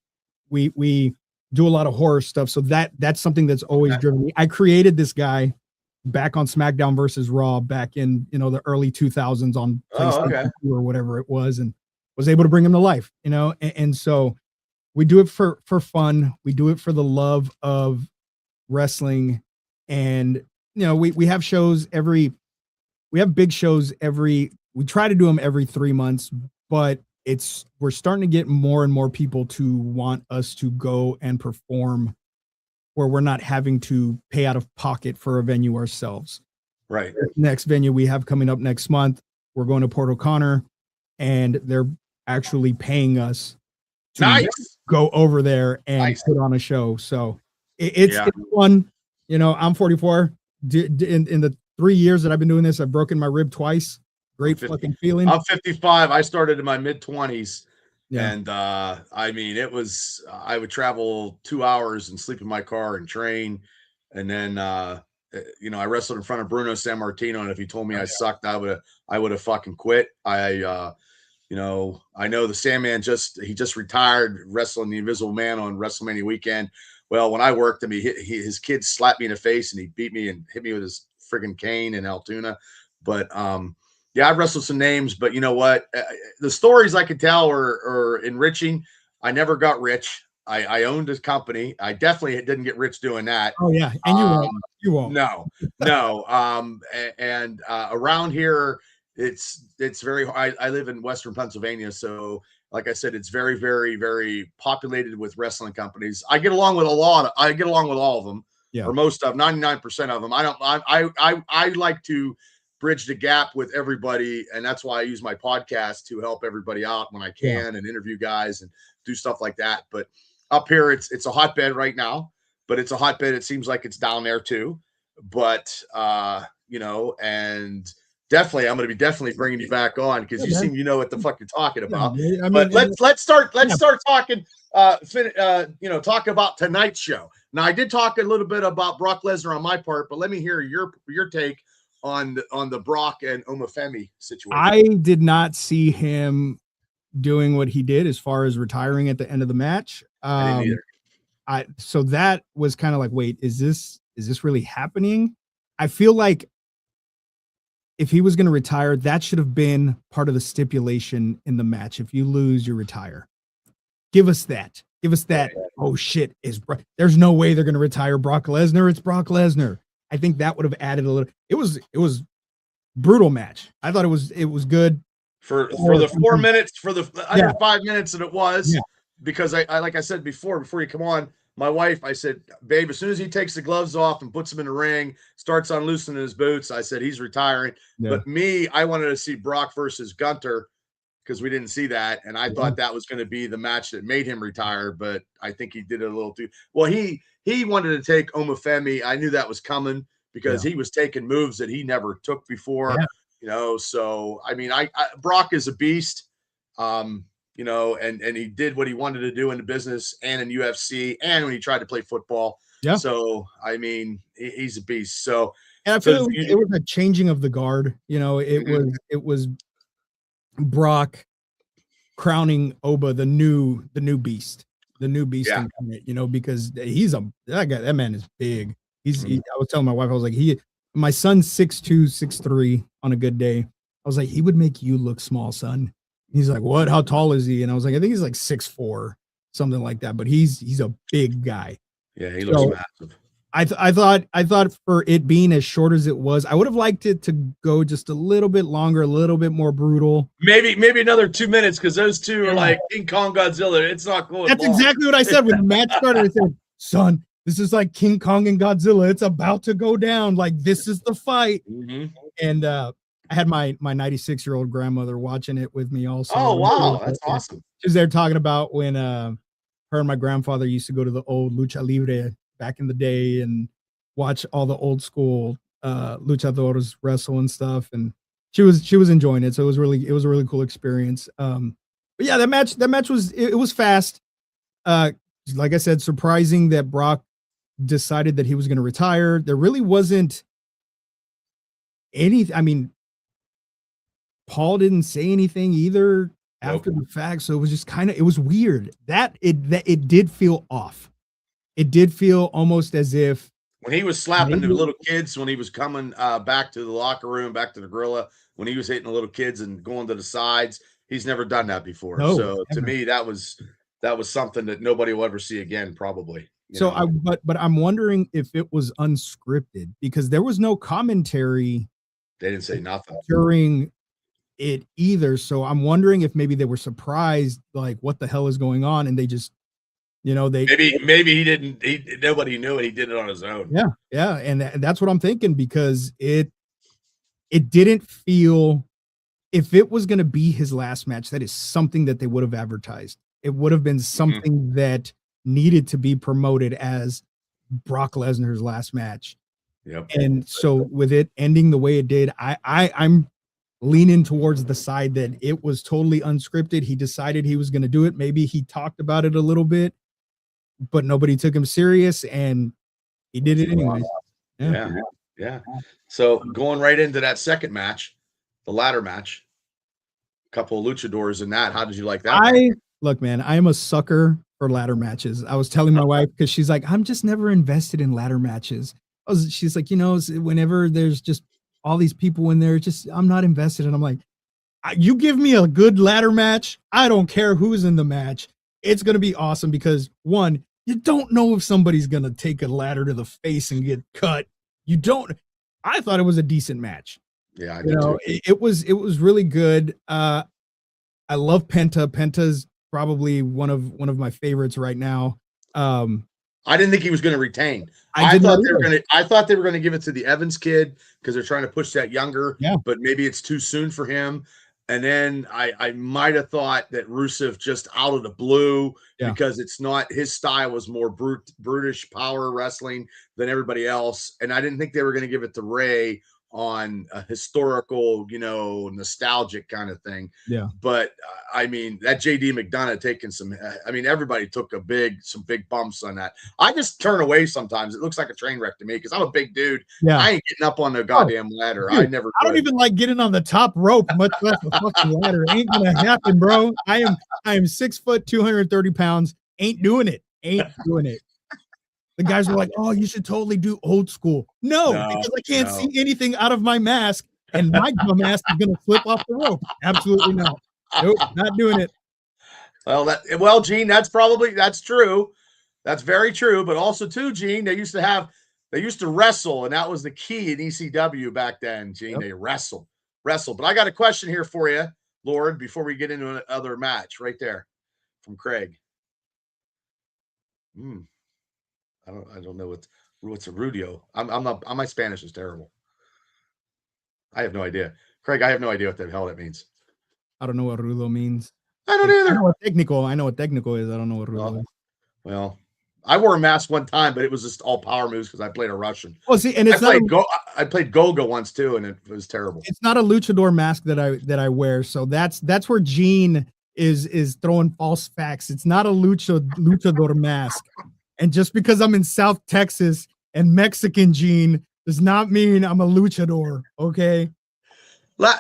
we do a lot of horror stuff. So that's something that's always driven me. I created this guy back on SmackDown versus Raw back in, the early 2000s on PlayStation 2 or whatever it was, and was able to bring him to life, and so we do it for fun. We do it for the love of wrestling. And we have shows we have big shows we try to do them every 3 months, but we're starting to get more and more people to want us to go and perform where we're not having to pay out of pocket for a venue ourselves. Right. Next venue we have coming up next month, we're going to Port O'Connor, and they're actually paying us to go over there and put on a show. So it's fun. I'm 44. In the 3 years that I've been doing this, I've broken my rib twice. Great fucking feeling. I'm 55. I started in my mid 20s. Yeah. And I mean, I would travel 2 hours and sleep in my car and train. And then I wrestled in front of Bruno Sammartino, and if he told me Oh, I sucked, I would have fucking quit. I know the Sandman just retired wrestling the Invisible Man on WrestleMania weekend. Well, when I worked him, his kids slapped me in the face and he beat me and hit me with his friggin' cane in Altoona. But yeah, I've wrestled some names, but you know what? The stories I could tell are enriching. I never got rich. I owned a company. I definitely didn't get rich doing that. oh yeah, and you won't. You won't. No, no. And around here, it's very. I live in Western Pennsylvania, so like I said, it's very, very, very populated with wrestling companies. I get along with I get along with all of them, Yeah. or most of 99% of them. I like to bridge the gap with everybody, and that's why I use my podcast to help everybody out when I can and interview guys and do stuff like that. But up here, it's a hotbed right now, but it's a hotbed. It seems like it's down there too. But and definitely, I'm going to be definitely bringing you back on because you know what the fuck you're talking about. I mean, but let's start talking. Talk about tonight's show. Now, I did talk a little bit about Brock Lesnar on my part, but let me hear your take on the Brock and Omofemi situation. I did not see him doing what he did as far as retiring at the end of the match. I didn't either. So that was kind of like, wait, is this really happening? I feel like if he was going to retire, that should have been part of the stipulation in the match. If you lose, you retire. Give us that. Give us that. Oh shit! There's no way they're going to retire Brock Lesnar. It's Brock Lesnar. I think that would have added a little. It was brutal match. I thought it was good for the 4 minutes, for the under 5 minutes that it was. Yeah. Because I like I said before you come on, my wife, I said, babe, as soon as he takes the gloves off and puts them in the ring, starts unloosening his boots, I said he's retiring. Yeah. But I wanted to see Brock versus Gunter because we didn't see that, and I thought that was going to be the match that made him retire. But I think he did it a little too well. He wanted to take Omofemi. I knew that was coming because he was taking moves that he never took before. Yeah. So I mean, Brock is a beast. And he did what he wanted to do in the business and in UFC and when he tried to play football. Yeah. So, I mean, he's a beast. So, and I feel it was a changing of the guard. It was Brock crowning Oba the new beast, because that man is big. I was telling my wife, I was like, my son's 6'2", 6'3" on a good day. I was like, he would make you look small, son. He's like, what? How tall is he? And I was like, I think he's like 6'4", something like that. But he's a big guy. Yeah, he looks massive. I thought for it being as short as it was, I would have liked it to go just a little bit longer, a little bit more brutal. Maybe another 2 minutes because those two are like King Kong Godzilla. It's not cool. That's exactly what I said when the match started. I said, son, this is like King Kong and Godzilla. It's about to go down. Like, this is the fight. Mm-hmm. And I had my 96-year-old grandmother watching it with me also. Oh, wow. That's awesome. She was there talking about when her and my grandfather used to go to the old Lucha Libre back in the day and watch all the old school luchadores wrestle and stuff. And she was enjoying it. So it was a really cool experience. But yeah, that match was fast. Like I said, surprising that Brock decided that he was going to retire. There really wasn't anything. I mean, Paul didn't say anything either after the fact, so it was just it was weird. That it did feel off. It did feel almost as if when he was slapping the little kids, when he was coming back to the locker room, back to the gorilla, when he was hitting the little kids and going to the sides, he's never done that before. No, so never. To me, that was something that nobody will ever see again, probably. But I'm wondering if it was unscripted because there was no commentary. They didn't say nothing during it either. So I'm wondering if maybe they were surprised, like, what the hell is going on? And they just, maybe he didn't, nobody knew it. He did it on his own. Yeah. Yeah. And that's what I'm thinking because it didn't feel, if it was going to be his last match, that is something that they would have advertised. It would have been something that needed to be promoted as Brock Lesnar's last match. Yep. And so with it ending the way it did, I'm leaning towards the side that it was totally unscripted. He decided he was going to do it. Maybe he talked about it a little bit, but nobody took him serious and he did it anyway. Yeah. Yeah. So going right into that second match, the ladder match, a couple of luchadors in that. How did you like that one? I look, man, I am a sucker for ladder matches. I was telling my wife because she's like, I'm just never invested in ladder matches. She's like, whenever there's just all these people in there, just I'm not invested. And I'm like, you give me a good ladder match, I don't care who's in the match. It's gonna be awesome because one, you don't know if somebody's gonna take a ladder to the face and get cut. You don't. I thought it was a decent match. Yeah, I did too. It was really good. I love Penta. Penta's probably one of my favorites right now. I didn't think he was going to retain. I thought they were going to give it to the Evans kid because they're trying to push that younger. Yeah. But maybe it's too soon for him. And then I might have thought that Rusev just out of the blue because it's not his style was more brutish power wrestling than everybody else. And I didn't think they were going to give it to Ray on a historical, nostalgic kind of thing. Yeah. But I mean, that JD McDonough taking everybody took some big bumps on that. I just turn away sometimes. It looks like a train wreck to me because I'm a big dude. Yeah. I ain't getting up on the goddamn ladder. Dude, I don't even like getting on the top rope, much less the fucking ladder. Ain't gonna happen, bro. I am 6 foot, 230 pounds. Ain't doing it. The guys were like, "Oh, you should totally do old school." No, because I can't see anything out of my mask, and my dumb ass is gonna flip off the rope. Absolutely not. Nope, not doing it. Well, Gene, that's true. That's very true. But also, too, Gene, they used to wrestle, and that was the key in ECW back then. Gene, They wrestle. But I got a question here for you, Lord, before we get into another match, right there from Craig. I don't know what's a Rudio. I'm not. My Spanish is terrible. I have no idea, Craig. I have no idea what the hell that means. I don't know what rudo means. I don't either. I know what technical is. I don't know what rudo is. Well, I wore a mask one time, but it was just all power moves because I played a Russian. Well, see, and I played Goga once too, and it was terrible. It's not a luchador mask that I wear, so that's where Gene is throwing false facts. It's not a luchador mask. And just because I'm in South Texas and Mexican Gene does not mean I'm a luchador, okay?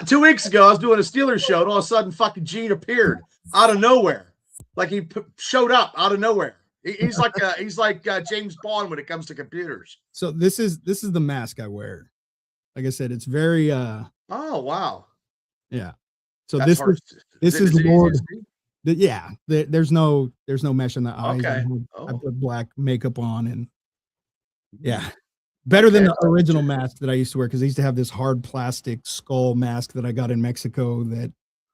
2 weeks ago, I was doing a Steelers show, and all of a sudden, fucking Gene appeared out of nowhere, like he showed up out of nowhere. He's like James Bond when it comes to computers. So this is the mask I wear. Like I said, it's very. Oh wow. Yeah. So this is Lord. There's no mesh in the eyes. Okay. I put black makeup on and better than the original mask that I used to wear because I used to have this hard plastic skull mask that I got in Mexico that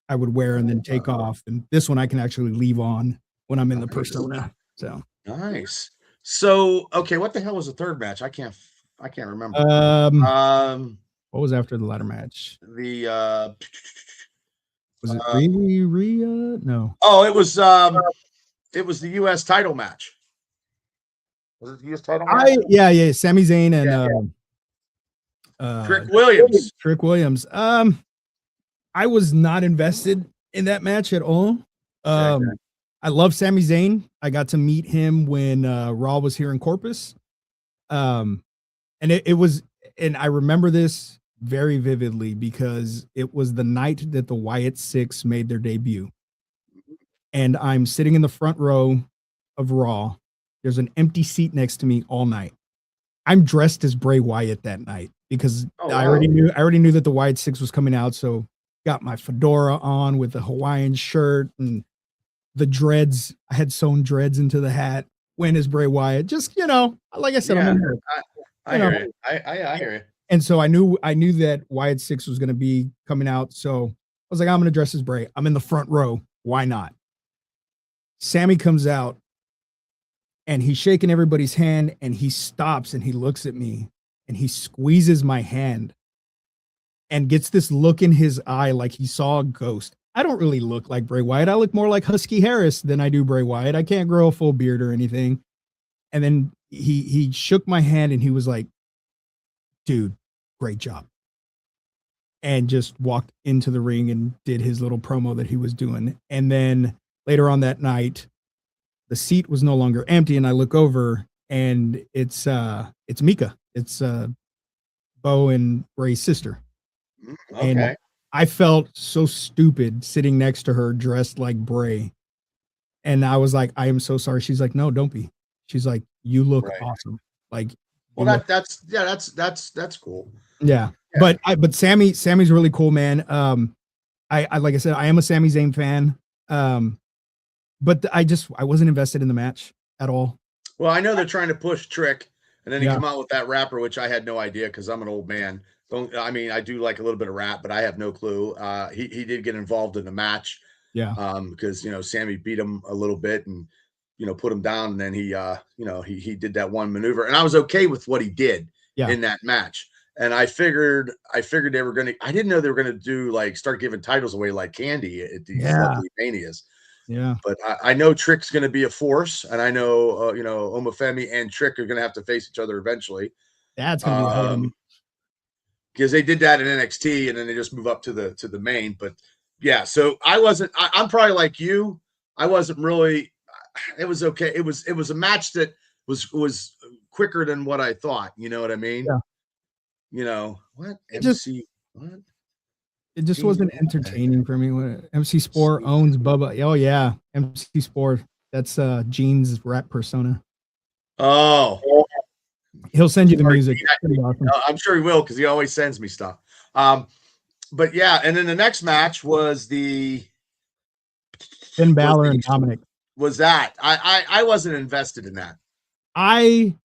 I would wear and then take off. And this one I can actually leave on when I'm in the persona. So nice. So okay, what the hell was the third match? I can't remember. What was after the ladder match? Was it Rhea? No. Oh, it was the US title match. Was it the US title match? Yeah. Sami Zayn and Trick Williams. Trick Williams. I was not invested in that match at all. I love Sami Zayn. I got to meet him when Raw was here in Corpus. And it was, and I remember this very vividly because it was the night that the Wyatt Six made their debut. And I'm sitting in the front row of Raw. There's an empty seat next to me all night. I'm dressed as Bray Wyatt that night because I already knew that the Wyatt Six was coming out. So got my fedora on with the Hawaiian shirt and the dreads. I had sewn dreads into the hat. Went as Bray Wyatt. Just, like I said, I'm I hear you. I hear you. And so I knew that Wyatt Six was going to be coming out. So I was like, I'm going to dress as Bray. I'm in the front row. Why not? Sammy comes out and he's shaking everybody's hand and he stops and he looks at me and he squeezes my hand and gets this look in his eye like he saw a ghost. I don't really look like Bray Wyatt. I look more like Husky Harris than I do Bray Wyatt. I can't grow a full beard or anything. And then he shook my hand and he was like, dude, great job. And just walked into the ring and did his little promo that he was doing. And then later on that night, the seat was no longer empty. And I look over and it's Mika. It's Bo and Ray's sister. And Okay. I felt so stupid sitting next to her dressed like Bray. And I was like, I am so sorry. She's like, no, don't be. She's like, you look Right. awesome. Like Well, you look, that's cool. yeah. Yeah. But Sammy's really cool, man. I like I said, I am a Sami Zayn fan. But I wasn't invested in the match at all. Well, I know they're trying to push Trick, and then he Yeah, come out with that rapper, which I had no idea because I'm an old man. Don't I mean I do like a little bit of rap, but I have no clue. He did get involved in the match yeah, because Sammy beat him a little bit and put him down, and then he did that one maneuver, and I was okay with what he did yeah, in that match. And I figured they were gonna. I didn't know they were gonna do like start giving titles away like candy at these yeah, lovely manias. yeah. But I know Trick's going to be a force, and I know Omofemi and Trick are going to have to face each other eventually. That's gonna be a hell of a Um, because they did that in NXT, and then they just move up to the main. But yeah, so I wasn't. I'm probably like you. I wasn't really. It was okay. It was a match that was quicker than what I thought. You know what I mean? yeah. What It just MC? What it just Gene? wasn't entertaining for me. MC Sport owns Bubba. Oh yeah, MC Sport. That's Gene's rap persona. Oh, He'll send you the sorry, music. Gene. It's pretty awesome. I'm sure he will because he always sends me stuff. But yeah, and then the next match was Finn was Balor the and Dominic. was that I wasn't invested in that. I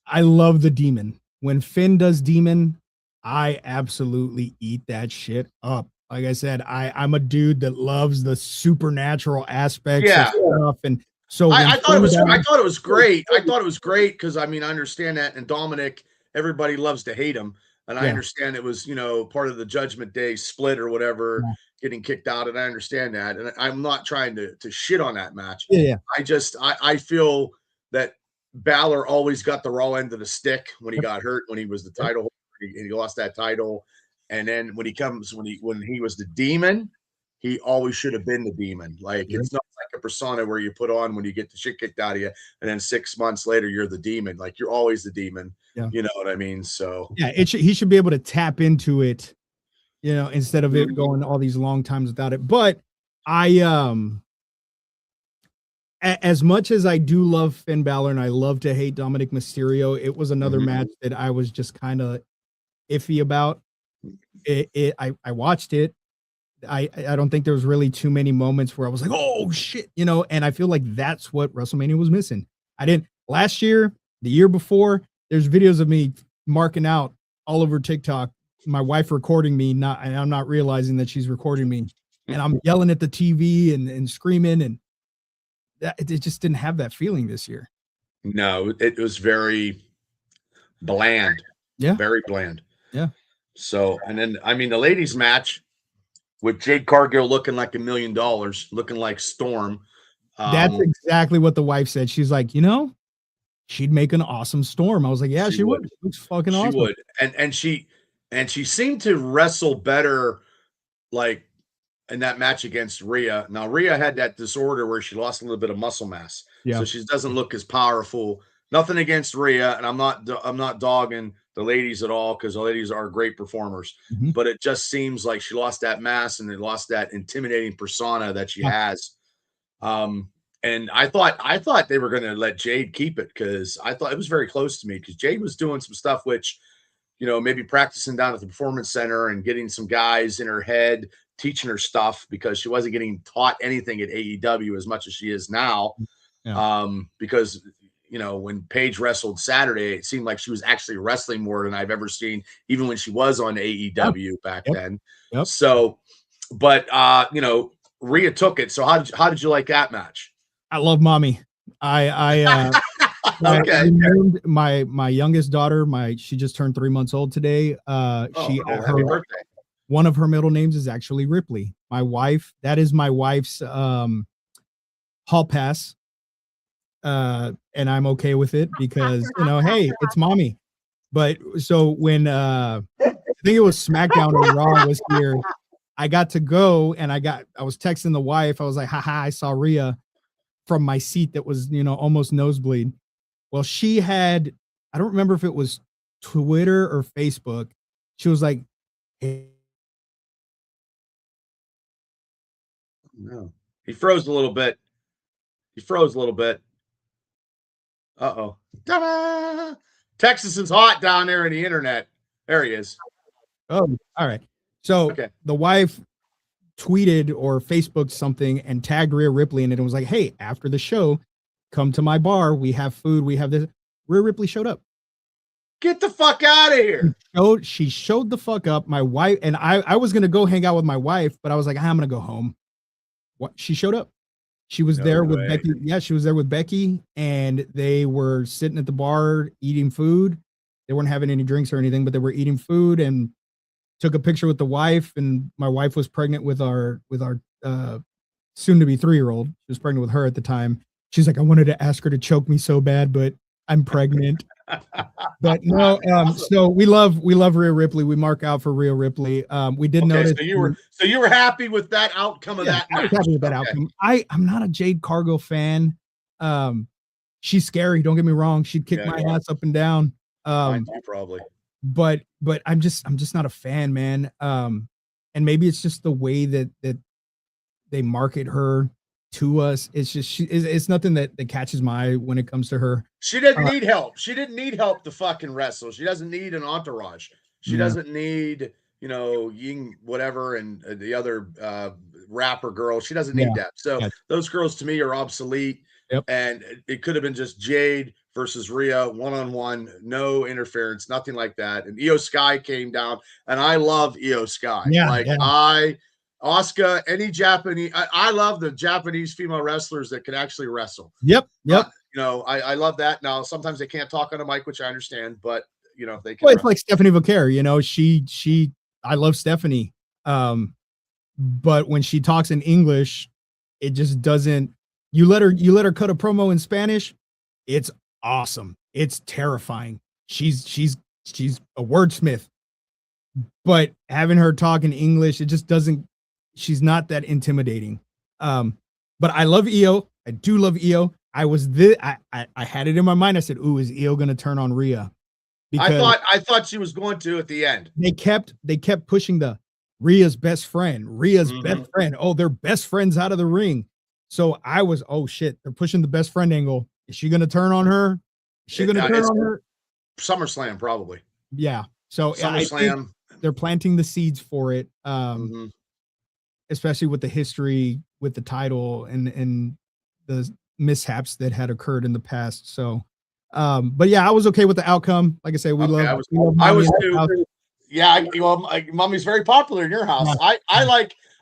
I love the demon. When Finn does demon, I absolutely eat that shit up. Like I said, I'm a dude that loves the supernatural aspects of Yeah, stuff. And so when I thought it Finn was I Balor, thought it was great. I thought it was great because I mean I understand that, and Dominic, everybody loves to hate him, and I yeah, understand it was part of the Judgment Day split or whatever, yeah, getting kicked out, and I understand that, and I'm not trying to shit on that match. yeah, yeah. I feel that Balor always got the raw end of the stick when he Yep, got hurt when he was the yep, title holder, and he lost that title, and then when he was the demon, he always should have been the demon. Like yep, it's not like a persona where you put on when you get the shit kicked out of you, and then 6 months later you're the demon. Like you're always the demon. yeah. You know what I mean? So Yeah, he should be able to tap into it, instead of it going all these long times without it. But I as much as I do love Finn Balor and I love to hate Dominic Mysterio, it was another mhm. match that I was just kind of iffy about. I watched it. I don't think there was really too many moments where I was like, oh shit, and I feel like that's what WrestleMania was missing. I didn't last year, the year before, there's videos of me marking out all over TikTok, my wife recording me, and I'm not realizing that she's recording me, and I'm yelling at the TV and screaming, and that it just didn't have that feeling this year. No, it was very bland, Yeah, very bland. yeah. So, and then I mean the ladies' match with Jade Cargill looking like $1 million, looking like Storm. That's Um, exactly what the wife said. She's like, she'd make an awesome Storm. I was like, yeah, she she would. would, She looks fucking she awesome. would, and she seemed to wrestle better, like in that match against Rhea. Now Rhea had that disorder where she lost a little bit of muscle mass, Yeah. so she doesn't look as powerful. Nothing against Rhea, and I'm not dogging the ladies at all because the ladies are great performers. Mhm. But it just seems like she lost that mass and they lost that intimidating persona that she Yeah. has. Um, and I thought they were going to let Jade keep it because I thought it was very close to me because Jade was doing some stuff which maybe practicing down at the performance center and getting some guys in her head, teaching her stuff because she wasn't getting taught anything at AEW as much as she is now. Yeah. Because when Paige wrestled Saturday, it seemed like she was actually wrestling more than I've ever seen, even when she was on Yep. AEW back Yep. then. Yep. So, but Rhea took it. So how did you like that match? I love mommy. I I Okay. named my youngest daughter, she just turned 3 months old today. Oh, She well, her happy birthday. one of her middle names is actually Ripley. That is my wife's hall pass. And I'm okay with it because, hey, it's mommy. But so when I think it was SmackDown or Raw was here, I got to go and I was texting the wife. I was like, haha, I saw Rhea from my seat that was, almost nosebleed. Well, she had, I don't remember if it was Twitter or Facebook. She was like, "Hey, No. He froze a little bit. He froze a little bit. Uh-oh. Ta-da! Texas is hot down there in the internet. There he is. oh, all right." So Okay. the wife tweeted or Facebooked something and tagged Rhea Ripley in it and was like, "Hey, after the show, come to my bar. We have food. We have this." Rhea Ripley showed up. Get the fuck out of here. She showed the fuck up. My wife and I was gonna go hang out with my wife, but I was like, I'm gonna go home. What? She showed up. She was No there with way. Becky. Yeah, she was there with Becky, and they were sitting at the bar eating food. They weren't having any drinks or anything, but they were eating food and took a picture with the wife. And my wife was pregnant with our soon to be 3-year-old. She was pregnant with her at the time. She's like, I wanted to ask her to choke me so bad, but I'm pregnant. But no, Awesome. so we love Rhea Ripley. We mark out for Rhea Ripley. We did Okay, notice. so you were happy with that outcome of that I was match. happy with that Okay. outcome. I'm not a Jade Cargill fan. She's scary. Don't get me wrong. She'd kick my ass up and down. Mine too, probably. But I'm just not a fan, man. And maybe it's just the way that they market her to us. It's just it's nothing that catches my eye when it comes to her. She didn't need help. She didn't need help to fucking wrestle. She doesn't need an entourage. She doesn't need, Ying whatever and the other rapper girl. She doesn't need that. So those girls to me are obsolete. Yep. And it could have been just Jade versus Rhea one-on-one, no interference, nothing like that. And Io Sky came down, and I love Io Sky. Asuka, any Japanese, I love the Japanese female wrestlers that can actually wrestle. Yep. I love that. Now, sometimes they can't talk on a mic, which I understand, but they can. Well, it's like Stephanie Vaquer, she I love Stephanie. But when she talks in English, it just doesn't. You let her cut a promo in Spanish, it's awesome. It's terrifying. She's a wordsmith. But having her talk in English, it just doesn't. She's not that intimidating. But I love Io. I do love Io. I had it in my mind. I said, "Ooh, is Io going to turn on Rhea?" Because I thought she was going to at the end. They kept pushing the Rhea's best friend. Best friend. Oh, they're best friends out of the ring. So I was, oh shit, they're pushing the best friend angle. Is she going to turn on her? Is she going to turn on her? SummerSlam, probably. Yeah. So SummerSlam. They're planting the seeds for it. Especially with the history with the title and the mishaps that had occurred in the past. So, but yeah, I was okay with the outcome. Like I say, I was too. Yeah, Mummy's very popular in your house. Yeah.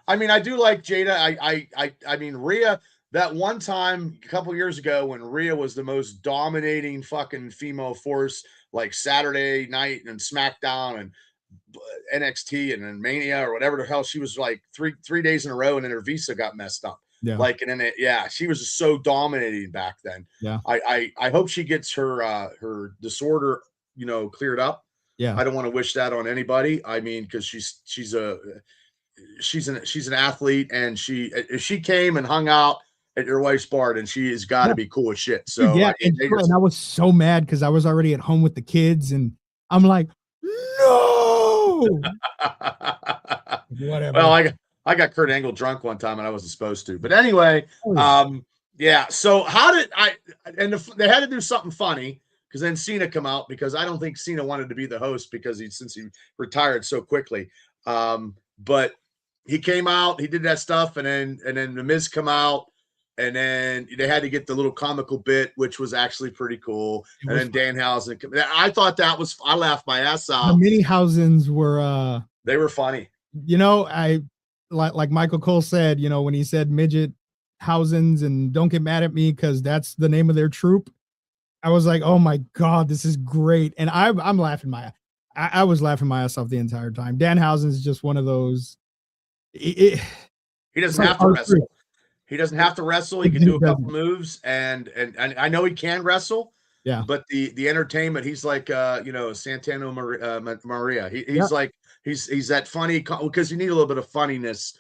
I do like Jada. I mean, Rhea, that one time a couple years ago when Rhea was the most dominating fucking female force, like Saturday night and SmackDown and NXT and then Mania or whatever the hell, she was like three days in a row, and then her visa got messed up. Yeah. She was just so dominating back then. Yeah. I hope she gets her disorder, cleared up. Yeah. I don't want to wish that on anybody. I mean, because she's an athlete, and if she came and hung out at your wife's bar, then she has got to be cool as shit. So and I was so mad because I was already at home with the kids, and I'm like, no. Whatever. Well, I got Kurt Angle drunk one time, and I wasn't supposed to. But anyway, So how did they had to do something funny, because then Cena come out, because I don't think Cena wanted to be the host since he retired so quickly. But he came out, he did that stuff, and then the Miz come out, and then they had to get the little comical bit, which was actually pretty cool. And then Danhausen, I thought I laughed my ass out. The mini Housens were they were funny. I like Michael Cole said, when he said midget Housens, and don't get mad at me because that's the name of their troop. I was like, oh my God, this is great. And I'm laughing I was laughing my ass off the entire time. Danhausen is just one of those. He doesn't have to wrestle. He doesn't have to wrestle. He can do a couple moves, and I know he can wrestle. Yeah. But the entertainment, he's like Santana Maria. He's like he's that funny, because you need a little bit of funniness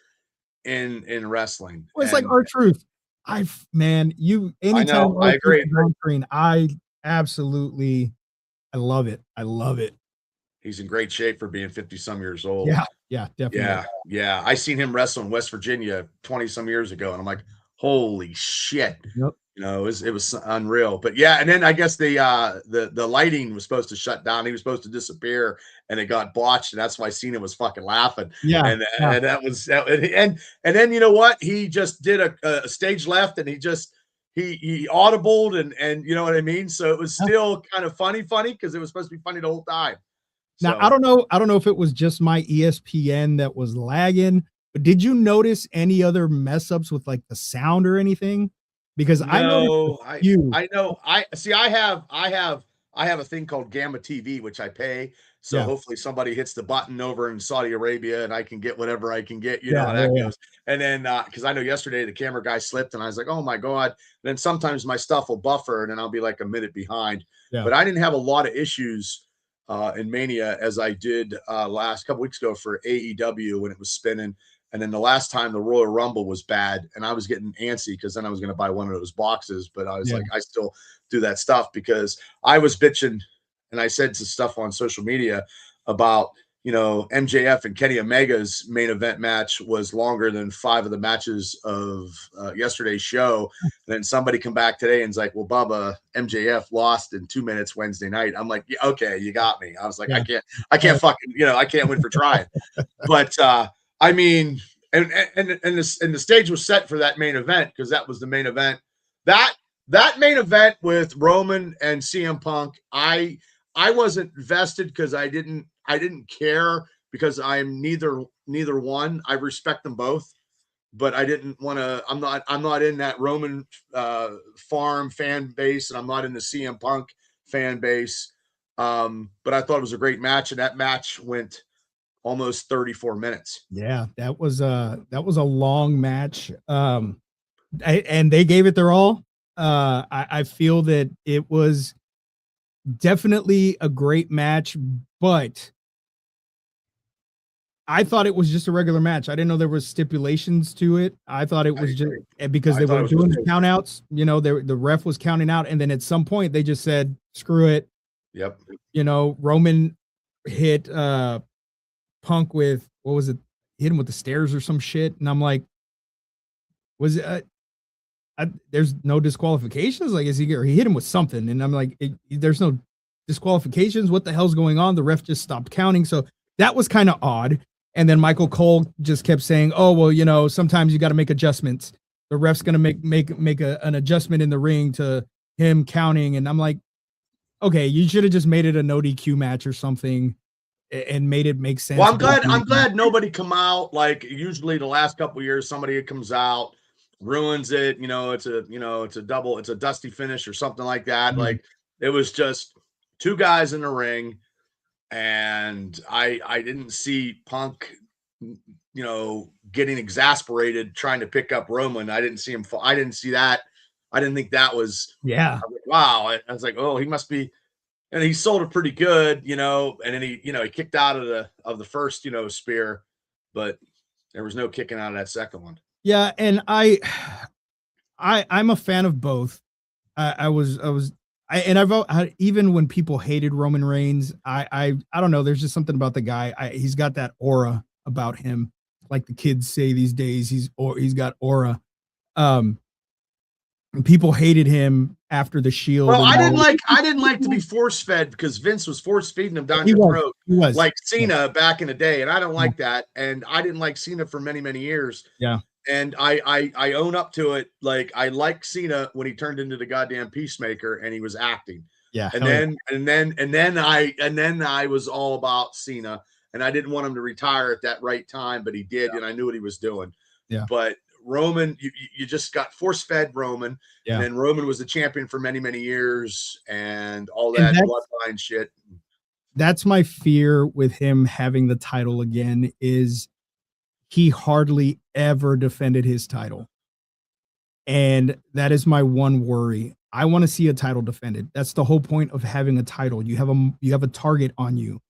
in wrestling. Well, it's like R-Truth. Anytime I agree. On screen, I absolutely I love it. I love it. He's in great shape for being 50 some years old. Yeah, yeah, definitely. Yeah, yeah. I seen him wrestle in West Virginia 20 some years ago, and I'm like, holy shit. Yep. It was unreal. But yeah, and then I guess the lighting was supposed to shut down. He was supposed to disappear, and it got botched, and that's why Cena was fucking laughing. Yeah, And yeah. and that was and then you know what? He just did a stage left, and he audibled and you know what I mean. So it was Yeah. still kind of funny because it was supposed to be funny the whole time. Now, So I don't know if it was just my ESPN that was lagging, but did you notice any other mess ups with, like, the sound or anything? Because I noticed a no, I few. I know. I see. I have a thing called Gamma TV, which I pay. So Yeah, hopefully somebody hits the button over in Saudi Arabia, and I can get whatever I can get. You know yeah, how yeah, that yeah, goes. And then because I know yesterday the camera guy slipped, and I was like, oh my god. And then sometimes my stuff will buffer, and then I'll be like a minute behind. yeah, But I didn't have a lot of issues in Mania as I did last couple weeks ago for AEW when it was spinning. And then the last time the Royal Rumble was bad, and I was getting antsy because then I was going to buy one of those boxes. But I was yeah, like, I still do that stuff because I was bitching, and I said some stuff on social media about MJF and Kenny Omega's main event match was longer than 5 of the matches of yesterday's show. And then somebody come back today and is like, well, Bubba, MJF lost in 2 minutes Wednesday night. I'm like, yeah, okay, you got me. I was like, yeah. I can't fucking, I can't win for trying. But I mean, and the stage was set for that main event because that was the main event. That main event with Roman and CM Punk, I wasn't vested because I didn't care because I'm neither one. I respect them both, but I didn't want to. I'm not in that Roman farm fan base, and I'm not in the CM Punk fan base. But I thought it was a great match, and that match went almost 34 minutes. Yeah, that was a long match. And they gave it their all. I feel that it was definitely a great match, but I thought it was just a regular match. I didn't know there was stipulations to it. I thought it I was just agree. because I they thought were it was doing supposed the to be. count outs, the ref was counting out, and then at some point they just said, screw it. Yep. Roman hit Punk with, what was it? Hit him with the stairs or some shit. And I'm like, was it there's no disqualifications? Like, he hit him with something? And I'm like, there's no disqualifications. What the hell's going on? The ref just stopped counting. So that was kind of odd. And then Michael Cole just kept saying, oh, well, sometimes you got to make adjustments. The ref's going to make an adjustment in the ring to him counting. And I'm like, okay, you should have just made it a no DQ match or something and made it make sense. Well, I'm glad nobody come out like usually the last couple of years somebody comes out ruins it. It's a dusty finish or something like that. Yeah, Like it was just two guys in the ring, and I didn't see Punk, getting exasperated trying to pick up Roman. I didn't see him. I didn't see that. I didn't think that was. yeah. I was like, wow. I was like, oh, he must be. And he sold it pretty good, and then he kicked out of the first, spear, but there was no kicking out of that second one. Yeah, and I'm a fan of both. And even when people hated Roman Reigns, I don't know. There's just something about the guy. He's got that aura about him, like the kids say these days. He's got aura. And people hated him after the Shield. Well, And I didn't like to be force fed because Vince was force feeding him down he your was, throat he was, like yeah, Cena back in the day, and I don't like that. And I didn't like Cena for many many years. yeah, And I own up to it. Like I liked Cena when he turned into the goddamn peacemaker and he was acting. yeah, And hell yeah, then I was all about Cena, and I didn't want him to retire at that right time, but he did, and I knew what he was doing. yeah, But Roman, you just got force fed Roman, and yeah. then Roman was the champion for many many years, and all And that bloodline shit. that's my fear with him having the title again is he hardly ever defended his title. And that is my one worry. I want to see a title defended. That's the whole point of having a title. You have a target on you.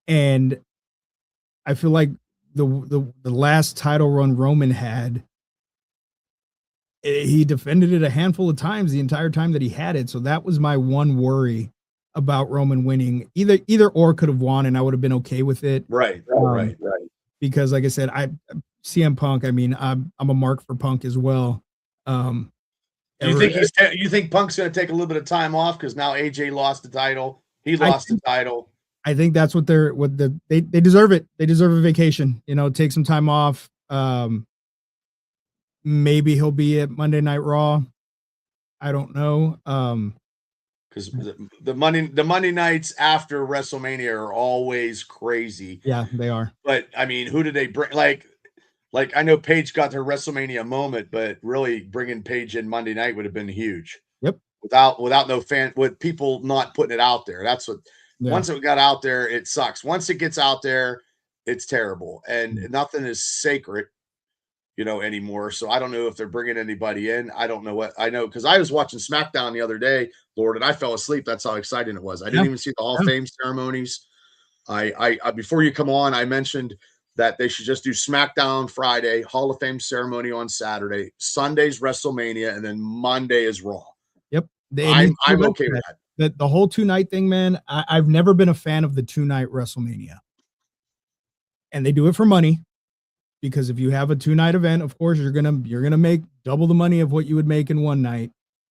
And I feel like the last title run Roman had, he defended it a handful of times the entire time that he had it. So that was my one worry. about Roman winning. Either or could have won, and I would have been okay with it. Right, Right. Because, like I said, CM Punk. I mean, I'm a mark for Punk as well. Do you think you think Punk's going to take a little bit of time off because now AJ lost the title, he lost the title? I think that's what they deserve it. They deserve a vacation. Take some time off. Maybe he'll be at Monday Night Raw. I don't know. Because the Monday nights after WrestleMania are always crazy. Yeah, they are. But I mean, who did they bring? Like I know Paige got her WrestleMania moment, but really bringing Paige in Monday night would have been huge. Yep. Without no fan, with people not putting it out there. That's what. Yeah. Once it got out there, it sucks. Once it gets out there, it's terrible, and nothing is sacred, anymore. So I don't know if they're bringing anybody in. I don't know what I know because I was watching SmackDown the other day, Lord, and I fell asleep. That's how exciting it was. I didn't even see the Hall of Fame ceremonies. I before you come on, I mentioned that they should just do SmackDown Friday, Hall of Fame ceremony on Saturday, Sunday's WrestleMania, and then Monday is Raw. Yep. I'm okay with that. The whole 2-night thing, man. I've never been a fan of the 2-night WrestleMania, and they do it for money. Because if you have a 2-night event, of course you're gonna make double the money of what you would make in one night.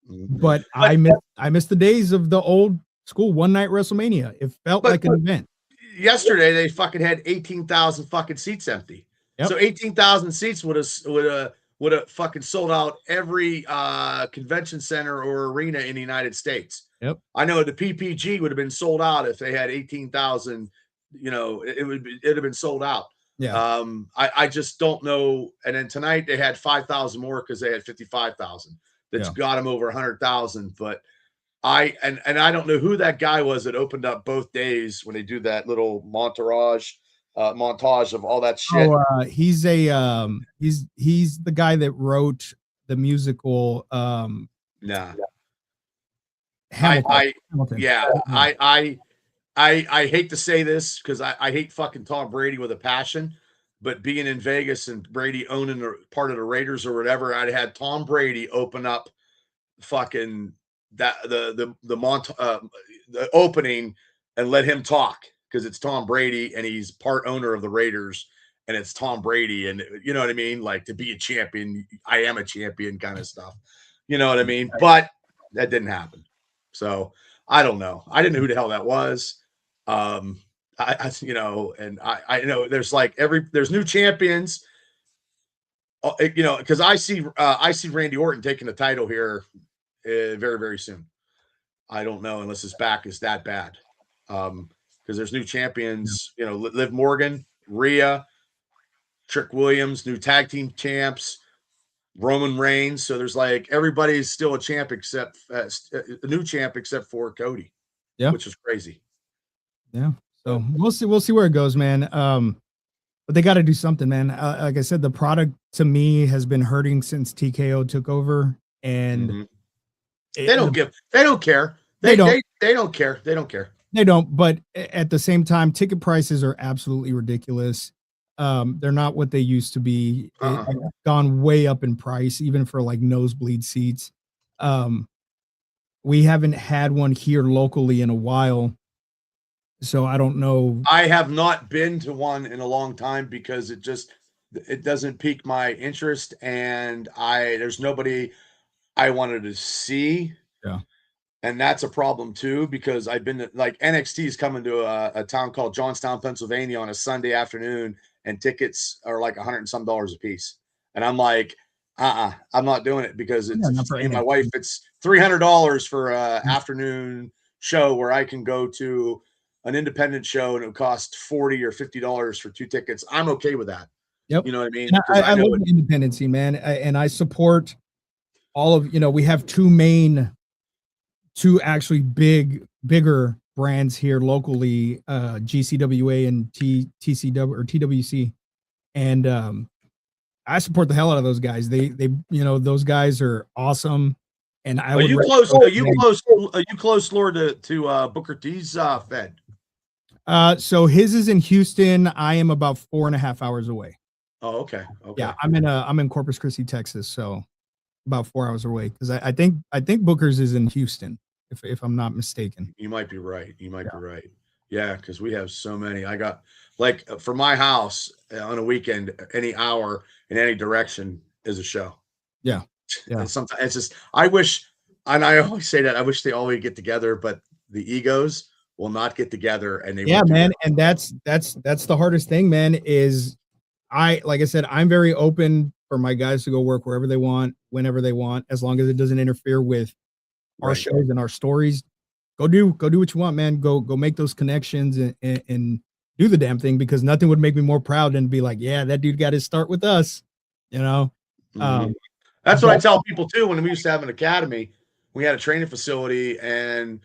But I miss the days of the old school 1-night WrestleMania. It felt like an event. Yesterday they fucking had 18,000 fucking seats empty. Yep. So 18,000 seats would have fucking sold out every convention center or arena in the United States. Yep. I know the PPG would have been sold out if they had 18,000. It'd have been sold out. Yeah. I just don't know. And then tonight they had 5,000 more because they had 55,000. That's got them over 100,000. But I don't know who that guy was that opened up both days when they do that little montage of all that shit. Oh, he's the guy that wrote the musical. Nah. Hamilton. I hate to say this because I hate fucking Tom Brady with a passion, but being in Vegas and Brady owning part of the Raiders or whatever, I'd had Tom Brady open up fucking the opening and let him talk because it's Tom Brady and he's part owner of the Raiders and it's Tom Brady and you know what I mean, like to be a champion, I am a champion kind of stuff, you know what I mean? But that didn't happen, so I don't know. I didn't know who the hell that was. I know there's new champions, because I see Randy Orton taking the title here very, very soon. I don't know unless his back is that bad. Because there's new champions, Liv Morgan, Rhea, Trick Williams, new tag team champs, Roman Reigns. So there's everybody's still a champ except a new champ except for Cody. Yeah, which is crazy. Yeah. So we'll see where it goes, man. But they got to do something, man. Like I said, the product to me has been hurting since TKO took over, and they don't care. They don't care. They don't. But at the same time, ticket prices are absolutely ridiculous. They're not what they used to be. It's gone way up in price, even for nosebleed seats. We haven't had one here locally in a while. So I don't know. I have not been to one in a long time because it doesn't pique my interest, and there's nobody I wanted to see. Yeah. And that's a problem too, because I've been to, NXT is coming to a town called Johnstown, Pennsylvania on a Sunday afternoon, and tickets are $100 and some a piece. And I'm like, I'm not doing it because it's me and my wife. It's $300 for an afternoon show where I can go to an independent show and it would cost $40 or $50 for 2 tickets. I'm okay with that. Yep. You know what I mean? I love the independent scene, man. And I support all of, we have two actually bigger brands here locally, GCWA and TCW or TWC. And I support the hell out of those guys. They those guys are awesome. And are you close, Lord, to Booker T's Fed? So his is in Houston. I am about 4.5 hours away. Oh, okay. Yeah, I'm in Corpus Christi, Texas, so about 4 hours away. Because I think Booker's is in Houston. if I'm not mistaken. You might be right. You might Yeah. be right. Yeah, because we have so many. I got like for my house on a weekend, any hour in any direction is a show. Yeah. Yeah. And sometimes it's just I wish, and I always say that I wish they always get together, but the egos will not get together, and they Yeah, won't do man. it. And that's the hardest thing, man, is like I said, I'm very open for my guys to go work wherever they want, whenever they want, as long as it doesn't interfere with our Right. shows and our stories. Go do what you want, man. Go make those connections and do the damn thing, because nothing would make me more proud than be like, yeah, that dude got his start with us, you know. Mhm. Um, That's what I but tell people too. When we used to have an academy, we had a training facility, and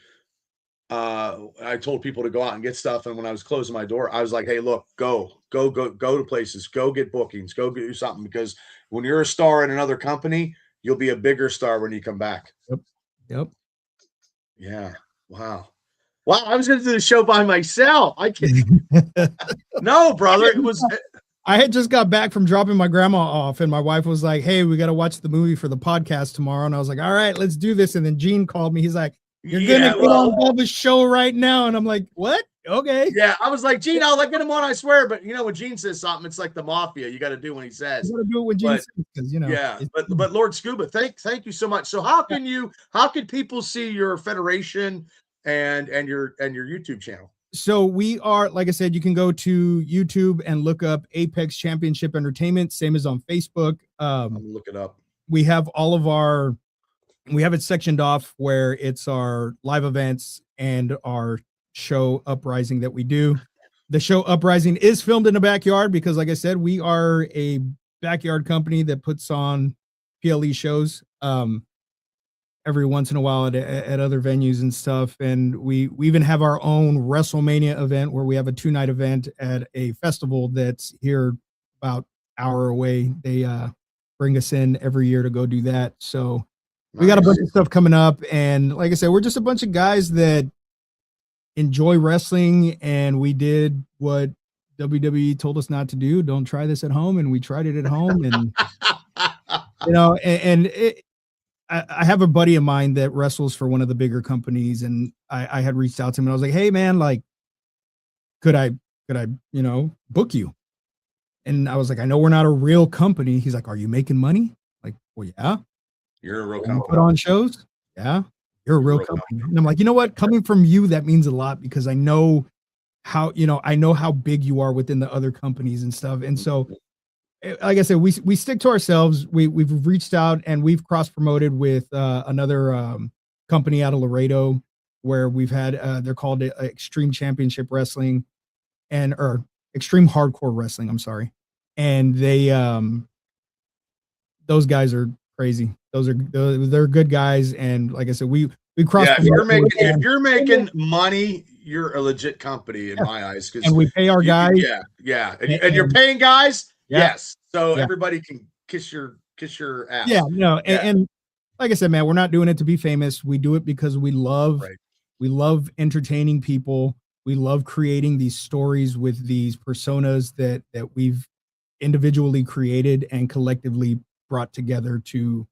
I told people to go out and get stuff. And when I was closing my door, I was like, "Hey, look, go to places, go get bookings, go do something, because when you're a star in another company, you'll be a bigger star when you come back." yep, yep. Yeah. Wow. Wow. I was going to do the show by myself. I can't. No, brother. It was. I had just got back from dropping my grandma off, and my wife was like, "Hey, we got to watch the movie for the podcast tomorrow." And I was like, "All right, let's do this." And then Gene called me. He's like, "You're gonna Yeah. get Well. on Bubba's show right now," and I'm like, "What? Okay." Yeah. I was like, Gene, I'll get him on. I swear. But when Gene says something, it's like the mafia. You got to do what he You says. gotta do it when Gene But says, because yeah, but Lord Scuba, thank you so much. So how can people see your federation and your YouTube channel? so we are, like I said, you can go to YouTube and look up Apex Championship Entertainment, same as on Facebook. I'm gonna look it up. We have we have it sectioned off where it's our live events and our show Uprising that we do. The show Uprising is filmed in a backyard because, like I said, we are a backyard company that puts on PLE shows every once in a while at other venues and stuff. And we even have our own WrestleMania event where we have a 2-night event at a festival that's here about hour away. They bring us in every year to go do that. So we got a bunch of stuff coming up. And like I said, we're just a bunch of guys that enjoy wrestling, and we did what WWE told us not to do. Don't try this at home. And we tried it at home. And, and I have a buddy of mine that wrestles for one of the bigger companies, and I had reached out to him and I was like, "Hey man, like, could I, book you?" And I was like, "I know we're not a real company." He's like, "Are you making money?" Like, "Well, yeah." You're a real "You company. put on shows?" "Yeah." "You're a real company." And I'm like, "You know what? Coming from you, that means a lot, because I know how big you are within the other companies and stuff." And so, like I said, we stick to ourselves. We've reached out and we've cross promoted with another company out of Laredo, where we've had they're called Extreme Championship Wrestling, or Extreme Hardcore Wrestling. I'm sorry, and they those guys are crazy. They're good guys, and like I said, we cross. Yeah, if you're making money, you're a legit company in my eyes. Because and we pay our guys. Yeah, and you're paying guys. Yeah. Yes, so Yeah. everybody can kiss your ass. Yeah, no, and like I said, man, we're not doing it to be famous. We do it because we love entertaining people. We love creating these stories with these personas that we've individually created and collectively brought together to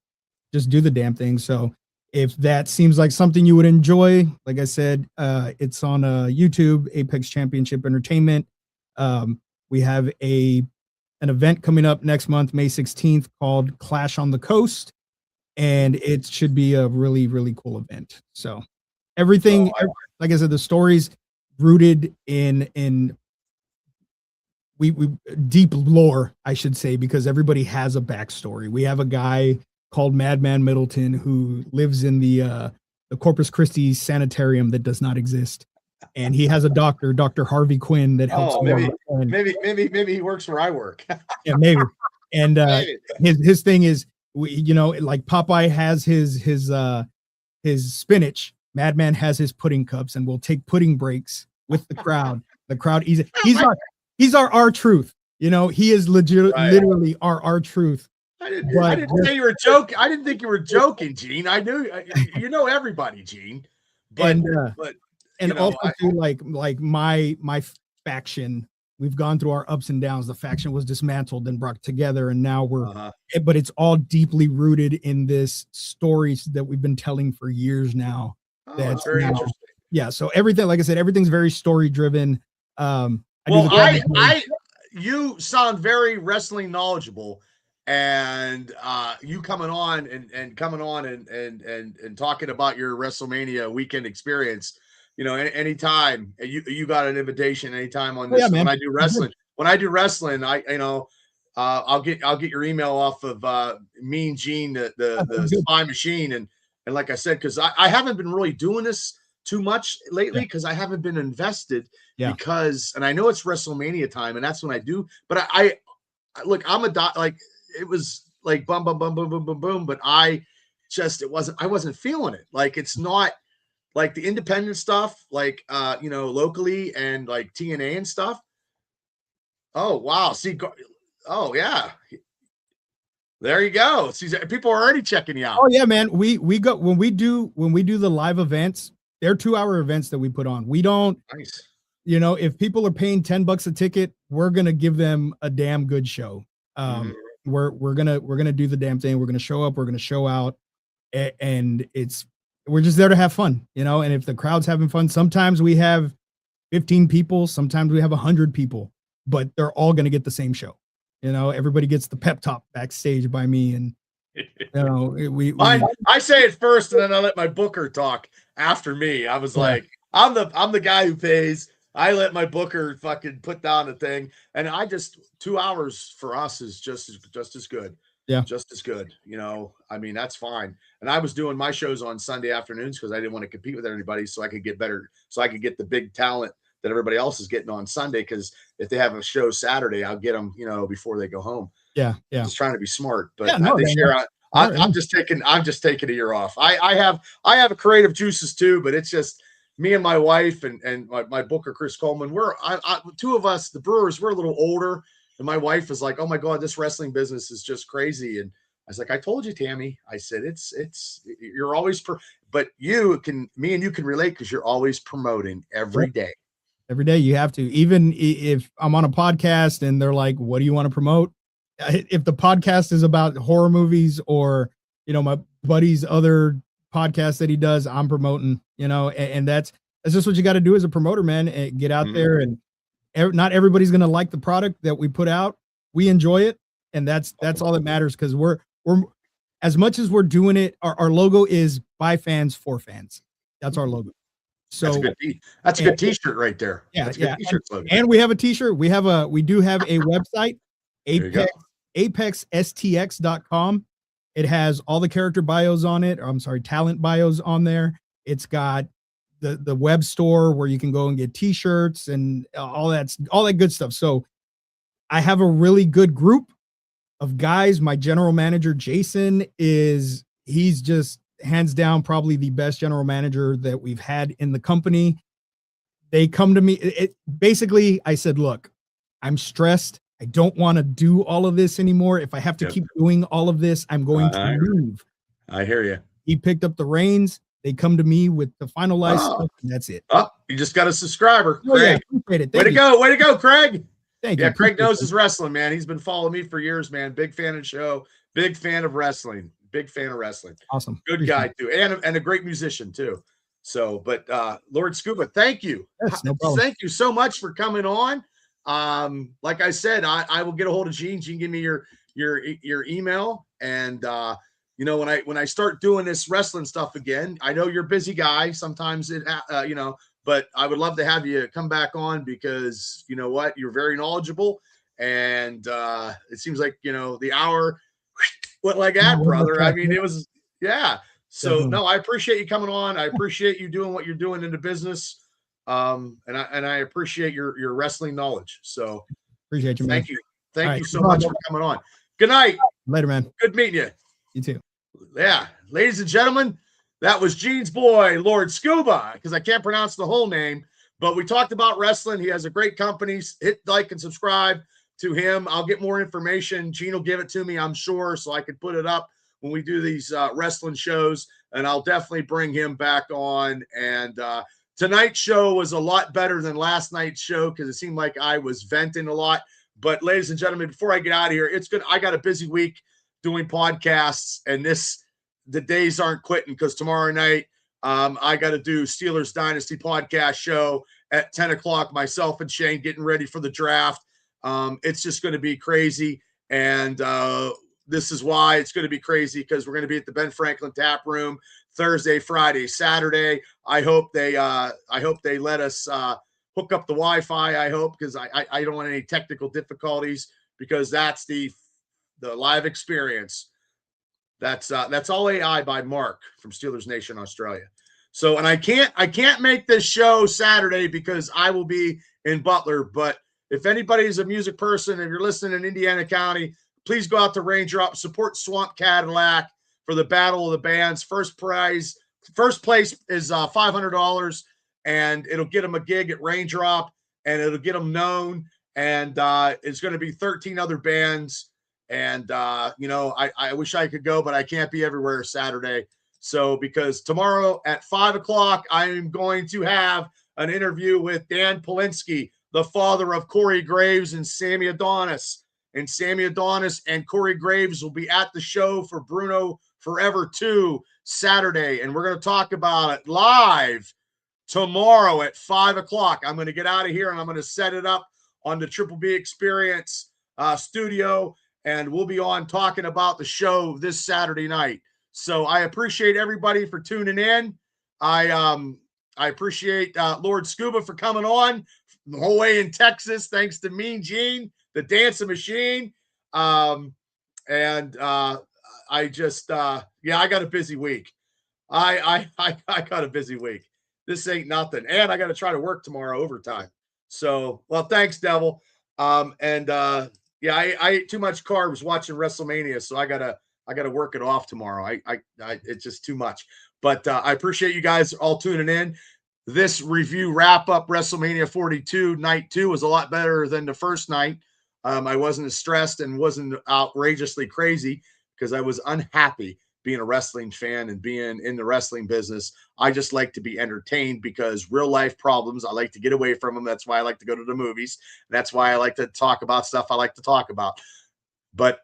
just do the damn thing. So if that seems like something you would enjoy, like I said, it's on YouTube, Apex Championship Entertainment. We have an event coming up next month, May 16th, called Clash on the Coast, and it should be a really, really cool event. So everything, like I said, the story's rooted in we deep lore, I should say, because everybody has a backstory. We have a guy called Madman Middleton who lives in the Corpus Christi sanitarium that does not exist, and he has a doctor, Dr. Harvey Quinn, that helps him. Maybe he works where I work. Yeah, maybe. And his thing is, like Popeye has his spinach, Madman has his pudding cups, and we'll take pudding breaks with the crowd. The crowd, he's our R-Truth. He is literally our R-Truth. I didn't say you were joking. I didn't think you were joking, Gene. I knew everybody, Gene. But also too, like my faction, we've gone through our ups and downs. The faction was dismantled and brought together, and now but it's all deeply rooted in this stories that we've been telling for years now. Oh, that's That's very now, interesting. yeah. So everything, like I said, everything's very story driven. I do Well, the commentary. you sound very wrestling knowledgeable, and you coming on and coming on and talking about your WrestleMania weekend experience. You know, anytime you got an invitation anytime on Oh, yeah, this. man. When I do wrestling, I'll get your email off of Mean Gene, the Good. Spy Machine, and like I said, because I haven't been really doing this too much lately Yeah. because I haven't been invested Yeah. because, and I know it's WrestleMania time, and that's when I do. But look, I'm a dot. Like it was like boom, boom, boom, boom, boom, boom, boom. But I wasn't feeling it. Like it's not like the independent stuff, like locally and like TNA and stuff. Oh wow, see, oh yeah, there you go. See, people are already checking you Oh out. yeah, man. We go when we do the live events. They're 2-hour events that we put on. We don't, Nice. if people are paying $10 a ticket, we're gonna give them a damn good show. Mhm. We're gonna do the damn thing. We're gonna show up. We're gonna show out, and we're just there to have fun, And if the crowd's having fun, sometimes we have 15 people, sometimes we have 100 people, but they're all gonna get the same show. Everybody gets the pep talk backstage by me, and I say it first, and then I let my booker talk after me. I was yeah, like, I'm the guy who pays. I let my booker fucking put down the thing, and 2 hours for us is just as good. yeah, Just as good. I mean, that's fine. And I was doing my shows on Sunday afternoons because I didn't want to compete with anybody, so I could get better, so I could get the big talent that everybody else is getting on Sunday. Because if they have a show Saturday, I'll get them, before they go home. yeah, yeah. Just trying to be smart, Yeah, but no, they man, share that's out. smart, yeah. I'm just taking a year off. I have a creative juices too, but it's just me and my wife and my booker Chris Coleman. Two of us, the Brewers, we're a little older, and my wife is like, "Oh my god, this wrestling business is just crazy." And I was like, "I told you, Tammy." I said, "It's you're always but me and you can relate because you're always promoting every day." Every day you have to. Even if I'm on a podcast and they're like, "What do you want to promote?" If the podcast is about horror movies or my buddy's other podcast that he does, I'm promoting. And that's just what you got to do as a promoter, man. And get out there, and not everybody's gonna like the product that we put out. We enjoy it, and that's all that matters, because we're as much as we're doing it. Our logo is by fans for fans. That's our logo. That's a So good that's a good T-shirt right there. yeah, That's a good yeah. T-shirt slogan. And we have a t-shirt. We do have a website, There you go. apexstx.com. It has all the character bios on it, or I'm sorry, talent bios on there. It's got the web store where you can go and get t-shirts and all that good stuff. So I have a really good group of guys. My general manager, Jason, he's just hands down probably the best general manager that we've had in the company. They come to me. Basically, I said, look, I'm stressed. I don't want to do all of this anymore. If I have to keep doing all of this, I'm going to leave. I hear you. He picked up the reins. They come to me with the finalized stuff, and that's it. Oh, you just got a subscriber, Oh, yeah, Craig. Way to go, Craig. Thank you. Craig knows his wrestling, man. He's been following me for years, man. Big fan of the show. Big fan of wrestling. Big fan of wrestling. Awesome. Good guy too, and a great musician too. So, but Lord Scuba, thank you. Yes, no problem. Thank you so much for coming on. Like I said, I will get a hold of Gene. Gene, give me your email, and when I start doing this wrestling stuff again, I know you're a busy guy. Sometimes but I would love to have you come back on, because you know what, you're very knowledgeable, and it seems like the hour went like that, brother. I mean, it was So Definitely. no, I appreciate you coming on. I appreciate you doing what you're doing in the business. And I appreciate your wrestling knowledge. So appreciate you, man. Thank you. Thank you so much for coming on. Good night. Later, man. Good meeting you. You too. Yeah. Ladies and gentlemen, that was Gene's boy, Lord Scuba, because I can't pronounce the whole name, but we talked about wrestling. He has a great company. Hit like and subscribe to him. I'll get more information. Gene will give it to me, I'm sure, so I can put it up when we do these wrestling shows, and I'll definitely bring him back on. And tonight's show was a lot better than last night's show, because it seemed like I was venting a lot. But ladies and gentlemen, before I get out of here, it's good. I got a busy week doing podcasts, and the days aren't quitting, because tomorrow night I got to do Steelers Dynasty podcast show at 10 o'clock, myself and Shane getting ready for the draft. It's just going to be crazy. And this is why it's going to be crazy, because we're going to be at the Ben Franklin Tap Room Thursday, Friday, Saturday. I hope they let us hook up the Wi-Fi. I hope, because I don't want any technical difficulties, because that's the live experience. That's all AI by Mark from Steelers Nation Australia. So, and I can't make this show Saturday because I will be in Butler. But if anybody is a music person and you're listening in Indiana County, please go out to Raindrop, support Swamp Cadillac for the Battle of the Bands. First place is $500, and it'll get them a gig at Raindrop, and it'll get them known. And it's going to be 13 other bands. And, I wish I could go, but I can't be everywhere Saturday. So, because tomorrow at 5 o'clock, I am going to have an interview with Dan Polinsky, the father of Corey Graves and Sammy Adonis. And Sammy Adonis and Corey Graves will be at the show for Bruno Forever 2 Saturday. And we're going to talk about it live tomorrow at 5 o'clock. I'm going to get out of here and I'm going to set it up on the Triple B Experience studio. And we'll be on talking about the show this Saturday night. So I appreciate everybody for tuning in. I appreciate Lord Scuba for coming on the whole way in Texas. Thanks to Mean Gene, the dancing machine. I got a busy week. I got a busy week. This ain't nothing. And I got to try to work tomorrow overtime. So, well, thanks, Devil. I ate too much carbs watching WrestleMania, so I gotta work it off tomorrow. It's just too much. But I appreciate you guys all tuning in. This review wrap up WrestleMania 42 night 2 was a lot better than the first night. I wasn't as stressed and wasn't outrageously crazy because I was unhappy being a wrestling fan and being in the wrestling business. I just like to be entertained because real life problems, I like to get away from them. That's why I like to go to the movies. That's why I like to talk about stuff I like to talk about. But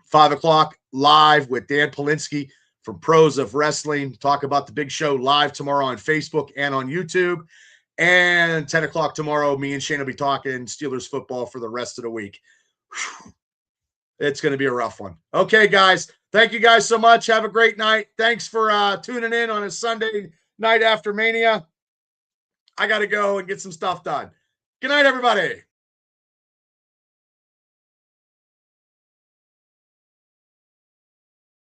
5 o'clock live with Dan Polinsky from Pros of Wrestling. Talk about the big show live tomorrow on Facebook and on YouTube. And 10 o'clock tomorrow, me and Shane will be talking Steelers football for the rest of the week. Whew. It's going to be a rough one. Okay, guys. Thank you guys so much. Have a great night. Thanks for tuning in on a Sunday night after Mania. I got to go and get some stuff done. Good night, everybody.